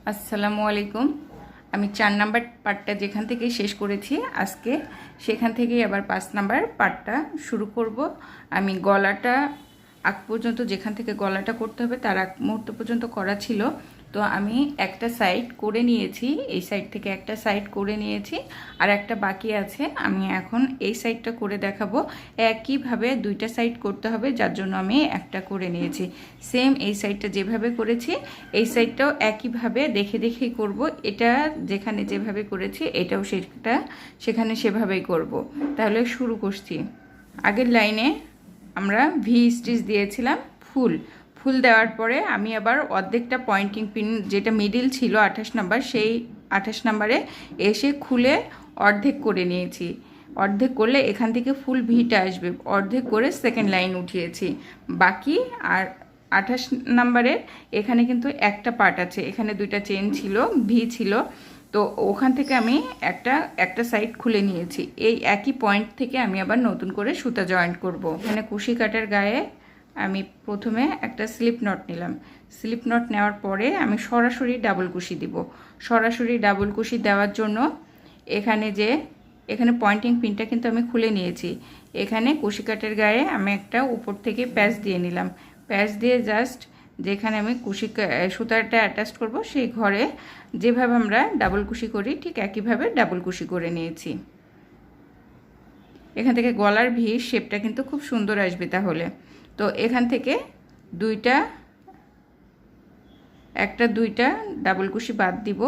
আসসালামু আলাইকুম। আমি 4 নাম্বার পার্টটা যেখান থেকে শেষ করেছি আজকে সেখান থেকেই আবার 5 নাম্বার পার্টটা শুরু করব। আমি গলাটা আগ পর্যন্ত যেখান থেকে গলাটা করতে হবে তার আগ মুহূর্ত পর্যন্ত করা ছিল, তো আমি একটা সাইড করে নিয়েছি, এই সাইড থেকে একটা সাইড করে নিয়েছি আর একটা বাকি আছে। আমি এখন এই সাইডটা করে দেখাবো। একইভাবে দুইটা সাইড করতে হবে, যার জন্য আমি একটা করে নিয়েছি। সেম এই সাইডটা যেভাবে করেছি এই সাইডটাও একইভাবে দেখে দেখেই করব। এটা যেখানে যেভাবে করেছি এটাও সেখানে সেভাবেই করব। তাহলে শুরু করছি। আগের লাইনে আমরা ভি স্টিচ দিয়েছিলাম, ফুল ফুল দেওয়ার পরে আমি আবার অর্ধেকটা পয়েন্টিং পিন যেটা মিডিল ছিল 28 নাম্বার, সেই 28 নাম্বারে এসে খুলে অর্ধেক করে নিয়েছি। অর্ধেক করলে এখান থেকে ফুল ভিটা আসবে, অর্ধেক করে সেকেন্ড লাইন উঠিয়েছি। বাকি আর 28 নাম্বারের এখানে কিন্তু একটা পার্ট আছে, এখানে দুইটা চেন ছিল, ভি ছিল, তো ওখান থেকে আমি একটা সাইড খুলে নিয়েছি। এই একই পয়েন্ট থেকে আমি আবার নতুন করে সুতা জয়েন্ট করব। এখানে কুশি কাটার গায়ে আমি প্রথমে একটা স্লিপ নট নিলাম। স্লিপ নট নেওয়ার পরে আমি সরাসরি ডাবল কুশি দিব। সরাসরি ডাবল কুশি দেওয়ার জন্য এখানে পয়েন্টিং পিনটা কিন্তু আমি খুলে নিয়েছি। এখানে কুশি কাটের গায়ে আমি একটা উপর থেকে প্যাচ দিয়ে নিলাম। প্যাচ দিয়ে জাস্ট যেখানে আমি সুতাটা অ্যাটাচ করব সেই ঘরে যেভাবে আমরা ডাবল কুশি করি ঠিক একইভাবে ডাবল কুশি করে নিয়েছি। এখান থেকে গলার ভি শেপটা কিন্তু খুব সুন্দর আসবে। তাহলে তো এখান থেকে দুইটা ডাবল কুশি বাদ দিব।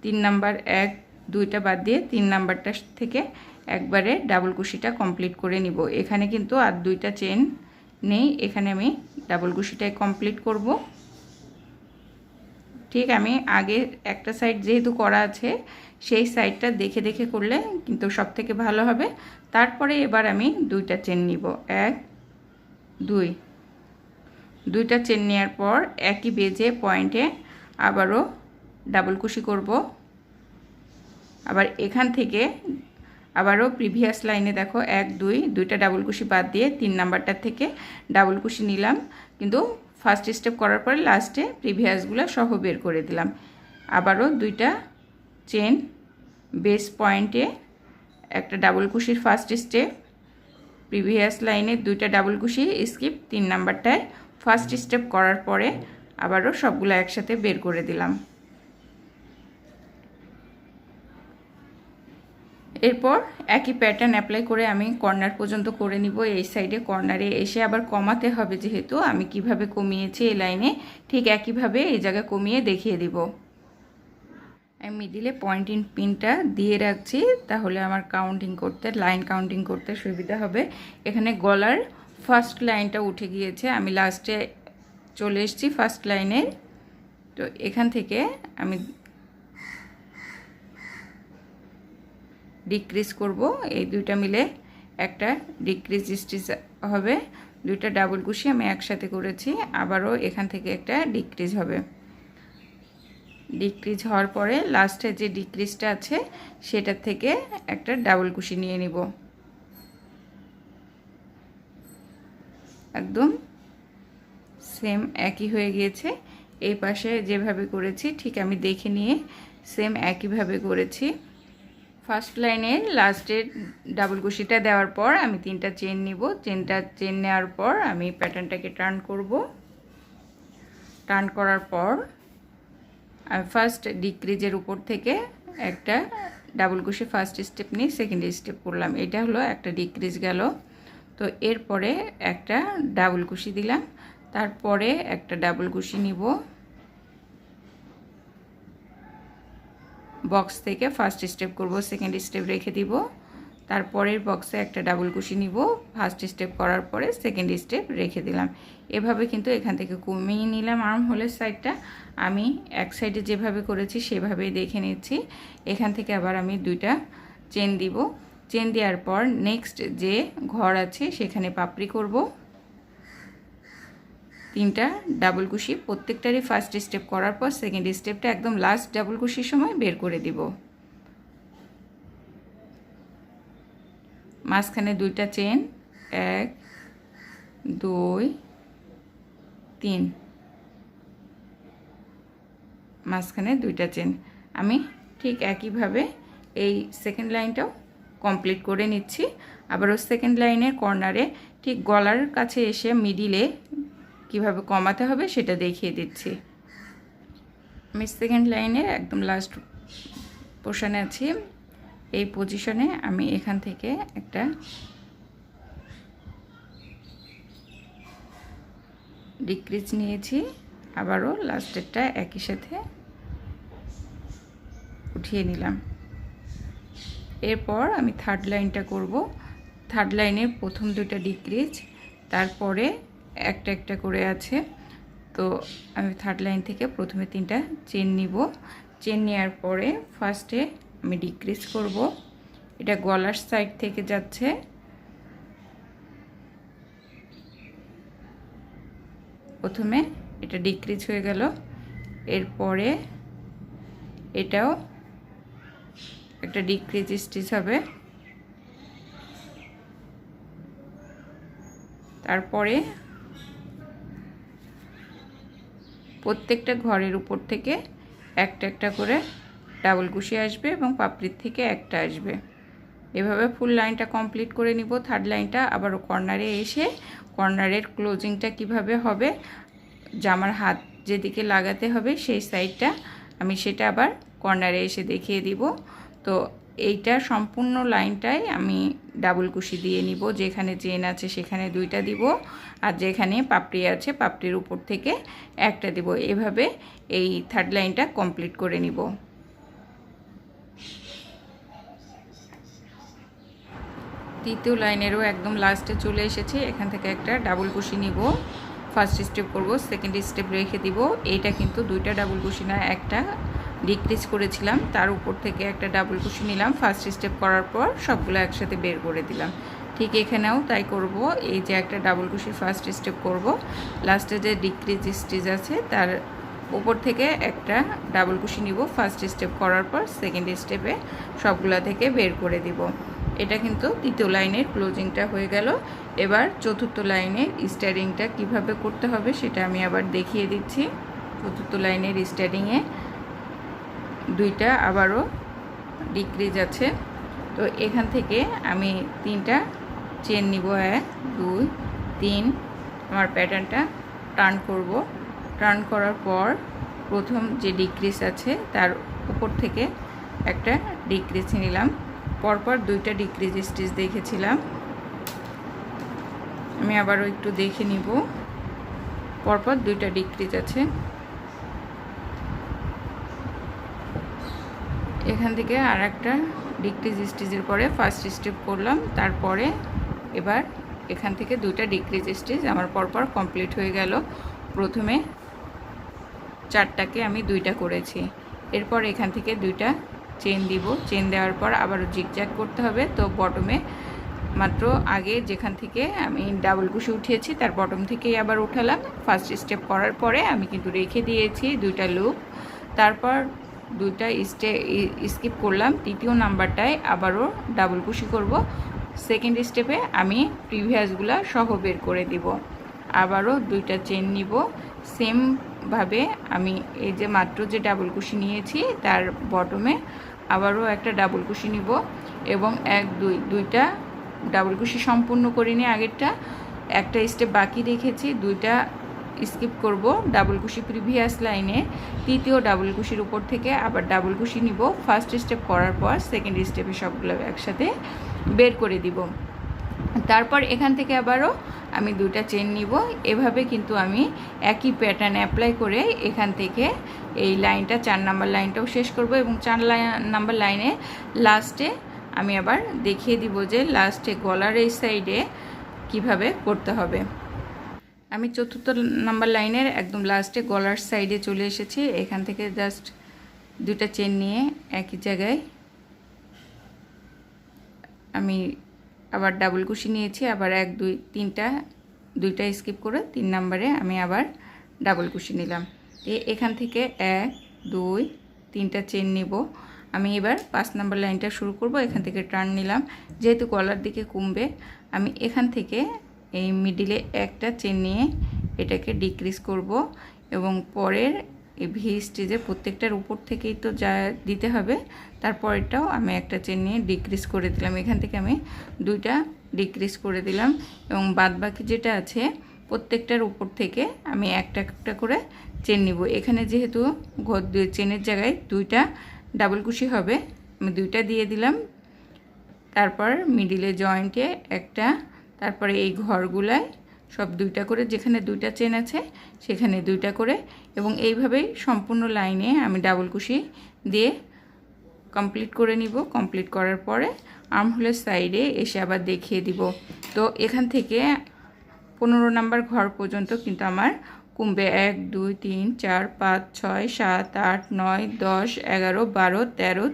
3 নাম্বার 1 2টা বাদ দিয়ে 3 নাম্বারটা থেকে একবারে ডাবল কুশিটা কমপ্লিট করে নিব। এখানে কিন্তু আর 2টা চেন নেই, এখানে আমি ডাবল কুশিটাই কমপ্লিট করব। ঠিক আমি আগে একটা সাইড যেহেতু করা আছে সেই সাইডটা দেখে দেখে করলে কিন্তু সব থেকে ভালো হবে। তারপরে এবার আমি 2টা চেন নিব, 1 2, 2টা চেন নেওয়ার পর একই বেজে পয়েন্টে আবারও ডাবল কুশি করব। আবার এখান থেকে আবারও প্রিভিয়াস লাইনে দেখো 1 2, 2টা ডাবল কুশি বাদ দিয়ে 3 নাম্বারটার থেকে ডাবল কুশি নিলাম, কিন্তু ফার্স্ট স্টেপ করার পরে লাস্টে প্রিভিয়াসগুলো সহ বের করে দিলাম। আবারও 2টা চেন বেস পয়েন্টে একটা ডাবল কুশির ফার্স্ট স্টেপ, প্রিভিয়াস লাইনে 2টা ডাবল কুশি স্কিপ 3 নাম্বারটায় ফার্স্ট স্টেপ করার পরে আবারও সবগুলো একসাথে বের করে দিলাম। এরপর একই প্যাটার্ন অ্যাপ্লাই করে আমি কর্নার পর্যন্ত করে নিব। এই সাইডে কর্নারে এসে আবার কমাতে হবে, যেহেতু আমি কিভাবে কমিয়েছি এই লাইনে ঠিক একইভাবে এই জায়গায় কমিয়ে দেখিয়ে দিব। আমি মিডিলে পয়েন্টিং পিনটা দিয়ে রাখছি, তাহলে আমার লাইন কাউন্টিং করতে সুবিধা হবে। এখানে গলার ফার্স্ট লাইনটা উঠে গিয়েছে, আমি লাস্টে চলে এসেছি ফার্স্ট লাইনে। তো এখান থেকে আমি ডিক্রিজ করব, এই দুইটা মিলে একটা ডিক্রিজ স্টিচ হবে। 2টা ডাবল কুশি আমি একসাথে করেছি, আবারও এখান থেকে একটা ডিক্রিজ হবে। ডিক্রিজ হওয়ার পরে লাস্টে যে ডিক্রিজটা আছে সেটার থেকে একটা ডাবল কুশি নিয়ে নিব। একদম সেম একই হয়ে গিয়েছে। এই পাশে যেভাবে করেছি ঠিক আমি দেখে নিয়ে সেম একইভাবে করেছি। ফার্স্ট লাইনের লাস্টের ডাবল কুশিটা দেওয়ার পর আমি 3টা চেন নিব। চেন নেওয়ার পর আমি প্যাটার্নটাকে টার্ন করব। টার্ন করার পর আমি ফার্স্ট ডিক্রিজের উপর থেকে একটা ডাবল কুশি ফার্স্ট স্টেপ নিয়ে সেকেন্ড স্টেপ করলাম, এটা হলো একটা ডিক্রিজ গেল। তো এরপরে একটা ডাবল কুশি দিলাম, তারপরে একটা ডাবল কুশি নিব। বক্স থেকে ফার্স্ট স্টেপ করব, সেকেন্ড স্টেপ রেখে দিব, তারপরের বক্সে একটা ডাবল কুশি নিব, ফার্স্ট স্টেপ করার পরে সেকেন্ড স্টেপ রেখে দিলাম। এভাবে কিন্তু এখান থেকে কমিয়ে নিলাম আর্ম হোলের সাইডটা। আমি এক সাইডে যেভাবে করেছি সেভাবেই দেখে নিচ্ছি। এখান থেকে আবার আমি 2টা চেন দিব। চেন দেওয়ার পর নেক্সট যে ঘর আছে সেখানে পাপড়ি করব। 3টা ডাবল কুশি প্রত্যেকটারই ফার্স্ট স্টেপ করার পর সেকেন্ড স্টেপটা একদম লাস্ট ডাবল কুশির সময় বের করে দিব। মাঝখানে 2টা চেন, 1 2 3, মাঝখানে 2টা চেন। আমি ঠিক একইভাবে এই সেকেন্ড লাইনটাও কমপ্লিট করে নিচ্ছি। আবারও সেকেন্ড লাইনের কর্নারে ঠিক গলার কাছে এসে মিডিলে কিভাবে কমাতে হবে সেটা দেখিয়ে দিচ্ছি। আমি সেকেন্ড লাইনের একদম লাস্ট পোর্শনে আছি। এই পজিশনে আমি এখান থেকে একটা ডিক্রিজ নিয়েছি, আবারও লাস্টেরটা একই সাথে উঠিয়ে নিলাম। এরপর আমি থার্ড লাইনটা করব। থার্ড লাইনের প্রথম 2টা ডিক্রিজ, তারপরে একটা একটা করে আছে। তো আমি থার্ড লাইন থেকে প্রথমে 3টা চেন নিব। চেন নেওয়ার পরে ফার্স্টে আমি ডিক্রিজ করব। এটা গলার সাইড থেকে যাচ্ছে, প্রথমে এটা ডিক্রিজ হয়ে গেল। এরপরে এটাও একটা ডিক্রিজ স্টিচ হবে। তারপরে প্রত্যেকটা ঘরের উপর থেকে একটা একটা করে ডাবল কুশি আসবে এবং পাপড়ির থেকে একটা আসবে। এভাবে ফুল লাইনটা কমপ্লিট করে নিব। থার্ড লাইনটা আবারও কর্নারে এসে কর্নারের ক্লোজিংটা কিভাবে হবে, জামার হাত যেদিকে লাগাতে হবে সেই সাইডটা আমি সেটা আবার কর্নারে এসে দেখিয়ে দিব। তো এইটা সম্পূর্ণ লাইনটাই আমি ডাবল কুশি দিয়ে নিব। যেখানে চেন আছে সেখানে 2টা দিব, আর যেখানে পাপড়ি আছে পাপড়ির উপর থেকে একটা দিব। এভাবে এই থার্ড লাইনটা কমপ্লিট করে নিব। তৃতীয় লাইনেরও একদম লাস্টে চলে এসেছে। এখান থেকে একটা ডাবল কুশি নিব, ফার্স্ট স্টেপ করব, সেকেন্ড স্টেপ রেখে দিব। এইটা কিন্তু 2টা ডাবল কুশি না, একটা ডিক্রিজ করেছিলাম, তার উপর থেকে একটা ডাবল কুশি নিলাম। ফার্স্ট স্টেপ করার পর সবগুলো একসাথে বের করে দিলাম। ঠিক এখানেও তাই করব। এই যে একটা ডাবল কুশি ফার্স্ট স্টেপ করব, লাস্টে যে ডিক্রিজ স্টিচ আছে তার উপর থেকে একটা ডাবল কুশি নিব। ফার্স্ট স্টেপ করার পর সেকেন্ড স্টেপে সবগুলা থেকে বের করে দিব। এটা কিন্তু তৃতীয় লাইনের ক্লোজিংটা হয়ে গেল। এবার চতুর্থ লাইনের স্টারিংটা কিভাবে করতে হবে সেটা আমি আবার দেখিয়ে দিচ্ছি। চতুর্থ লাইনের স্টারিংয়ে 2টা আবারও ডিক্রিজ আছে। তো এখান থেকে আমি 3টা চেন নিব, 1 2 3। আমার প্যাটার্নটা টার্ন করব। টার্ন করার পর প্রথম যে ডিক্রিজ আছে তার উপর থেকে একটা ডিক্রিজ নিলাম। পরপর 2টা ডিক্রিজ স্টিচ দেখেছিলাম, আমি আবারও একটু দেখে নিব। পরপর 2টা ডিক্রিজ আছে। এখান থেকে আর একটা ডিক্রিজ স্টিচের পরে ফার্স্ট স্টেপ করলাম। তারপরে এবার এখান থেকে 2টা ডিক্রিজ স্টিচ আমার পরপর কমপ্লিট হয়ে গেল। প্রথমে 4টাকে আমি 2টা করেছি। এরপর এখান থেকে 2টা চেন দিব। চেন দেওয়ার পর আবারও জিগজ্যাগ করতে হবে। তো বটমে মাত্র আগে যেখান থেকে আমি ডাবল কুশি উঠিয়েছি তার বটম থেকেই আবার উঠালাম। ফার্স্ট স্টেপ করার পরে আমি কিন্তু রেখে দিয়েছি 2টা লুপ। তারপর 2টা স্কিপ করলাম। তৃতীয় নাম্বারটায় আবারও ডাবল কুশি করব। সেকেন্ড স্টেপে আমি প্রিভিয়াসগুলা সহ বের করে দিব। আবারও 2টা চেন নিব। সেমভাবে আমি এই যে মাত্র যে ডাবল কুশি নিয়েছি তার বটমে আবারও একটা ডাবল কুশি নিব এবং 1 2 2টা ডাবল কুশি সম্পূর্ণ করে নিয়ে আগেরটা একটা স্টেপ বাকি রেখেছি, 2টা স্কিপ করব। ডাবল কুশি প্রিভিয়াস লাইনে তৃতীয় ডাবল কুশির উপর থেকে আবার ডাবল কুশি নিব। ফার্স্ট স্টেপ করার পর সেকেন্ড স্টেপে সবগুলো একসাথে বের করে দিব। তারপর এখান থেকে আবারও আমি 2টা চেন নিব। এভাবে কিন্তু আমি একই প্যাটার্ন অ্যাপ্লাই করে এখান থেকে এই লাইনটা 4 নাম্বার লাইনটাও শেষ করব এবং 4 নাম্বার লাইনে লাস্টে আমি আবার দেখিয়ে দিব যে লাস্টে গলার এই সাইডে কিভাবে করতে হবে। আমি চতুর্থ নাম্বার লাইনের একদম লাস্টে গলার সাইডে চলে এসেছি। এখান থেকে জাস্ট 2টা চেন নিয়ে একই জায়গায় আমি আবার ডাবল কুশি নিয়েছি। আবার 1 2 3টা 2টা স্কিপ করে 3 নাম্বারে আমি আবার ডাবল কুশি নিলাম। এখান থেকে 1 2 3টা চেন নিব। আমি এবার 5 নাম্বার লাইনটা শুরু করব। এখান থেকে টার্ন নিলাম, যেহেতু গলার দিকে কমবে আমি এখান থেকে এই মিডিলে একটা চেন নিয়ে এটাকে ডিক্রিজ করব এবং পরের এই ভি স্টিচের প্রত্যেকটার উপর থেকেই তো যা দিতে হবে। তারপরেরটাও আমি একটা চেন নিয়ে ডিক্রিজ করে দিলাম, এখান থেকে আমি দুইটা ডিক্রিজ করে দিলাম এবং বাদ বাকি যেটা আছে প্রত্যেকটার উপর থেকে আমি একটা একটা করে চেন নিব। এখানে যেহেতু চেনের জায়গায় দুইটা ডাবল কুশি হবে, আমি দুইটা দিয়ে দিলাম। তারপর মিডিলে জয়েন্টে একটা, তারপরে এই ঘরগুলায় সব দুইটা করে, যেখানে দুইটা চেন আছে সেখানে দুইটা করে, এবং এইভাবেই সম্পূর্ণ লাইনে আমি ডাবল কুশি দিয়ে কমপ্লিট করে নিব। কমপ্লিট করার পরে আর্মহোলের সাইডে এসে আবার দেখিয়ে দিব। তো এখান থেকে 15 নাম্বার ঘর পর্যন্ত কিন্তু আমার কমবে 1 2 3 4 5 6 7 8 9 10 11 12 13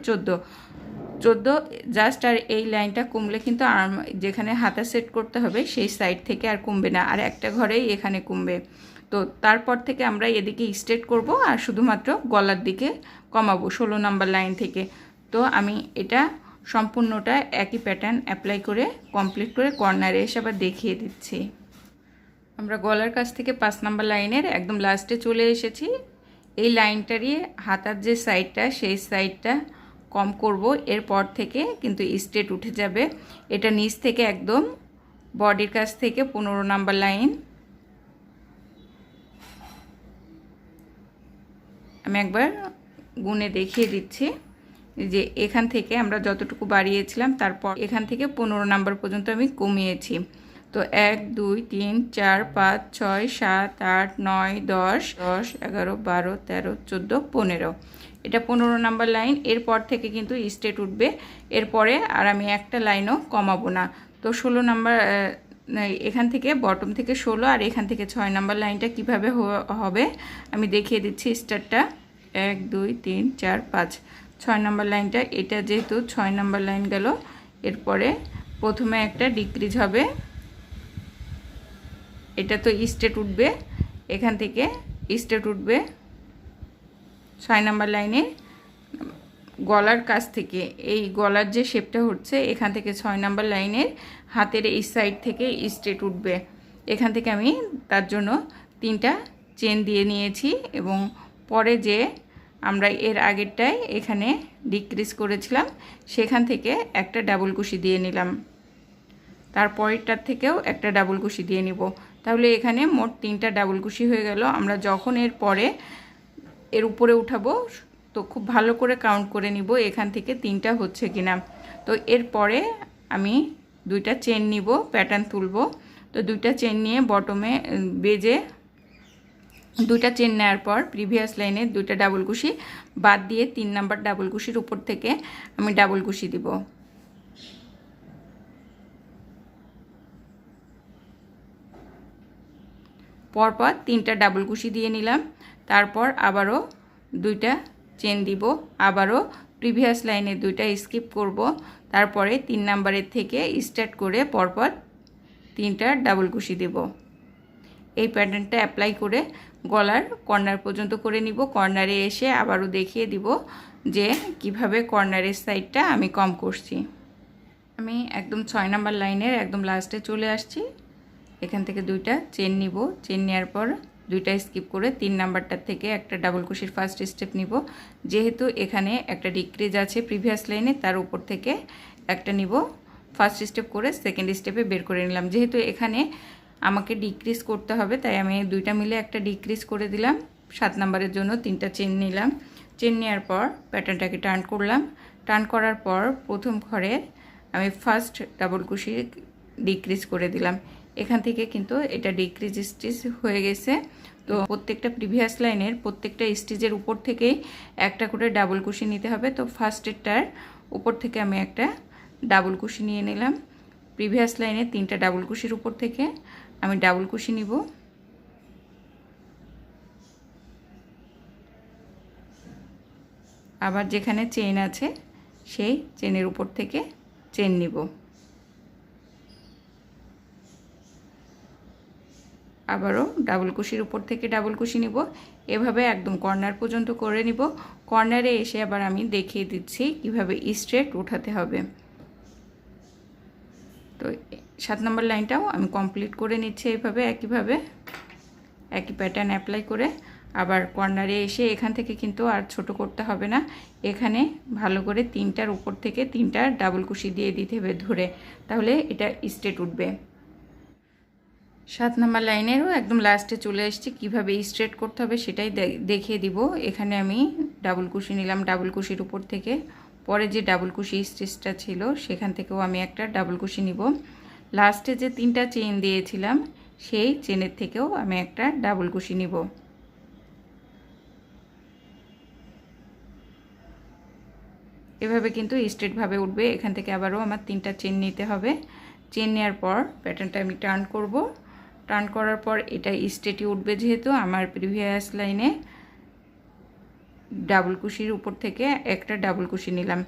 14 জাস্ট। আর এই লাইনটা কমলে কিন্তু যেখানে হাতা সেট করতে হবে সেই সাইড থেকে আর কমবে না, আর একটা ঘরেই এখানে কমবে। তো তারপর থেকে আমরা এদিকে স্ট্রেট করব আর শুধুমাত্র গলার দিকে কমাবো 16 নাম্বার লাইন থেকে। তো আমি এটা সম্পূর্ণটা একই প্যাটার্ন অ্যাপ্লাই করে কমপ্লিট করে কর্নারে এসে আবার দেখিয়ে দিচ্ছি। আমরা গলার কাছ থেকে 5 নাম্বার লাইনের একদম লাস্টে চলে এসেছি। এই লাইনটারই হাতার যে সাইডটা সেই সাইডটা কম করব, এরপর থেকে কিন্তু স্ট্রেট উঠে যাবে। এটা নিচ থেকে একদম বডির কাছ থেকে 15 নাম্বার লাইন আমি একবার গুনে দেখিয়ে দিচ্ছি যে এখান থেকে আমরা যতটুকু বাড়িয়েছিলাম তারপর এখান থেকে 15 নাম্বার পর্যন্ত আমি কমিয়েছি। তো 1 2 3 4 5 6 7 8 9 10 10 11 12 13 14 15, এটা 15 নাম্বার লাইন। এরপর থেকে কিন্তু স্ট্রেট উঠবে, এরপরে আর আমি একটা লাইনও কমাবো না। তো 16 নাম্বার এখান থেকে বটম থেকে 16 আর এখান থেকে 6 নাম্বার লাইনটা কিভাবে হবে আমি দেখিয়ে দিচ্ছি। স্টারটা 1 2 3 4 5 6 নাম্বার লাইনটা, এটা যেহেতু 6 নাম্বার লাইন গেল, এরপরে প্রথমে একটা ডিক্রিজ হবে, এটা তো স্ট্রেট উঠবে, এখান থেকে স্ট্রেট উঠবে 6 নাম্বার লাইনে গলার কাছ থেকে। এই গলার যে শেপটা হচ্ছে এখান থেকে 6 নাম্বার লাইনের হাতের এই সাইড থেকে স্ট্রেট উঠবে। এখান থেকে আমি তার জন্য 3টা চেন দিয়ে নিয়েছি এবং পরে যে আমরা এর আগেরটায় এখানে ডিক্রিজ করেছিলাম সেখান থেকে একটা ডাবল কুশি দিয়ে নিলাম, তারপরেরটার থেকেও একটা ডাবল কুশি দিয়ে নিব। তাহলে এখানে মোট 3টা ডাবল কুশি হয়ে গেল। আমরা যখন এর পরে এর উপরে উঠাবো তো খুব ভালো করে কাউন্ট করে নিব এখান থেকে 3টা হচ্ছে কিনা। তো এরপরে আমি 2টা চেন নিব, প্যাটার্ন তুলব। তো 2টা চেন নিয়ে বটমে বেজে 2টা চেন নেওয়ার পর প্রিভিয়াস লাইনে 2টা ডাবল কুশি বাদ দিয়ে 3 নাম্বার ডাবল কুশির উপর থেকে আমি ডাবল কুশি দিব। পরপর 3টা ডাবল কুশি দিয়ে নিলাম, তারপর আবারও 2টা চেন দিব, আবারও প্রিভিয়াস লাইনে 2টা স্কিপ করব, তারপরে 3 নাম্বারের থেকে স্টার্ট করে পরপর 3টা ডাবল কুশি দেব। এই প্যাটার্নটা অ্যাপ্লাই করে গলার কর্নার পর্যন্ত করে নিব। কর্নারে এসে আবারও দেখিয়ে দিব যে কিভাবে কর্নারের সাইডটা আমি কম করছি। আমি একদম 6 নাম্বার লাইনের একদম লাস্টে চলে আসছি। এখান থেকে 2টা চেন নিব, চেন নেওয়ার পর 2টা স্কিপ করে 3 নাম্বারটার থেকে একটা ডাবল কুশির ফার্স্ট স্টেপ নিব। যেহেতু এখানে একটা ডিক্রিজ আছে প্রিভিয়াস লাইনে, তার উপর থেকে একটা নিব, ফার্স্ট স্টেপ করে সেকেন্ড স্টেপে বের করে নিলাম। যেহেতু এখানে আমাকে ডিক্রিজ করতে হবে তাই আমি 2টা মিলে একটা ডিক্রিজ করে দিলাম। 7 নাম্বারের জন্য 3টা চেন নিলাম। চেন নেওয়ার পর প্যাটার্নটাকে টার্ন করলাম, টার্ন করার পর প্রথম ঘরে আমি ফার্স্ট ডাবল কুশি ডিক্রিজ করে দিলাম। এখান থেকে কিন্তু এটা ডিক্রিজ স্টিচ হয়ে গেছে। তো প্রত্যেকটা প্রিভিয়াস লাইনের প্রত্যেকটা স্টিচের উপর থেকেই একটা করে ডাবল কুশি নিতে হবে। তো ফার্স্টেরটার উপর থেকে আমি একটা ডাবল কুশি নিয়ে নিলাম। প্রিভিয়াস লাইনে 3টা ডাবল কুশির উপর থেকে আমি ডাবল কুশি নিব। আবার যেখানে চেন আছে সেই চেনের উপর থেকে চেন নিব। আবারও ডাবল কুশির উপর থেকে ডাবল কুশি নিব। এভাবে একদম কর্নার পর্যন্ত করে নিব। কর্নারে এসে আবার আমি দেখিয়ে দিচ্ছি কিভাবে স্ট্রেট উঠাতে হবে। তো 7 নম্বর লাইনটাও আমি কমপ্লিট করে নিচ্ছি এইভাবে, একইভাবে একই প্যাটার্ন অ্যাপ্লাই করে। আবার কর্নারে এসে এখান থেকে কিন্তু আর ছোট করতে হবে না, এখানে ভালো করে 3টার উপর থেকে 3টা ডাবল কুশি দিয়ে দিতে হবে ধরে, তাহলে এটা স্ট্রেট উঠবে। 7 নম্বর লাইনেরও একদম লাস্টে চলে এসেছি, কীভাবে স্ট্রেট করতে হবে সেটাই দেখিয়ে দিব। এখানে আমি ডাবল কুশি নিলাম, ডাবল কুশির উপর থেকে পরে যে ডাবল কুশি স্টিচটা ছিল সেখান থেকেও আমি একটা ডাবল কুশি নিব। লাস্টে যে 3টা চেইন দিয়েছিলাম সেই চেনের থেকেও আমি একটা ডাবল কুশি নিব। এভাবে কিন্তু স্ট্রেটভাবে উঠবে। এখান থেকে আবারও আমার 3টা চেন নিতে হবে। চেন নেওয়ার পর প্যাটার্নটা আমি টার্ন করব, টার্ন করার পর এটা স্ট্রেটই উঠবে, যেহেতু আমার প্রিভিয়াস লাইনে ডাবল কুশির উপর থেকে একটা ডাবল কুশি নিলাম।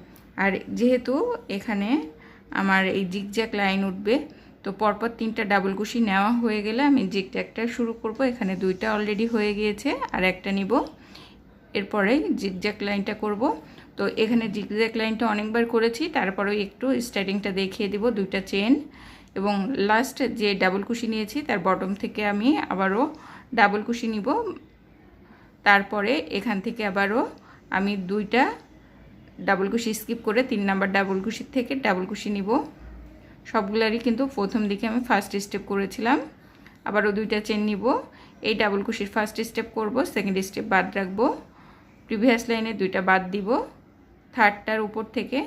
আর যেহেতু এখানে আমার এই জিগজ্যাগ লাইন উঠবে, তো পরপর 3টা ডাবল কুশি নেওয়া হয়ে গেলে আমি জিগজ্যাগটা শুরু করব। এখানে 2টা অলরেডি হয়ে গিয়েছে, আর একটা নিব। এরপরে জিগজ্যাগ লাইনটা করব। তো এখানে জিগজ্যাগ লাইনটা অনেকবার করেছি, তারপরেও একটু স্টার্টিংটা দেখিয়ে দিব। 2টা চেন এবং লাস্ট যে ডাবল কুশি নিয়েছি তার বটম থেকে আমি আবারও ডাবল কুশি নিব। তারপরে এখান থেকে আবারও আমি 2টা ডাবল কুশি স্কিপ করে 3 নাম্বার ডাবল কুশির থেকে ডাবল কুশি নিব। সবগুলারই কিন্তু প্রথম দিকে আমি ফার্স্ট স্টেপ করেছিলাম। আবারও 2টা চেন নিব, এই ডাবল কুশির ফার্স্ট স্টেপ করব, সেকেন্ড স্টেপ বাদ রাখবো, প্রিভিয়াস লাইনে 2টা বাদ দিব, থার্ডটার উপর থেকে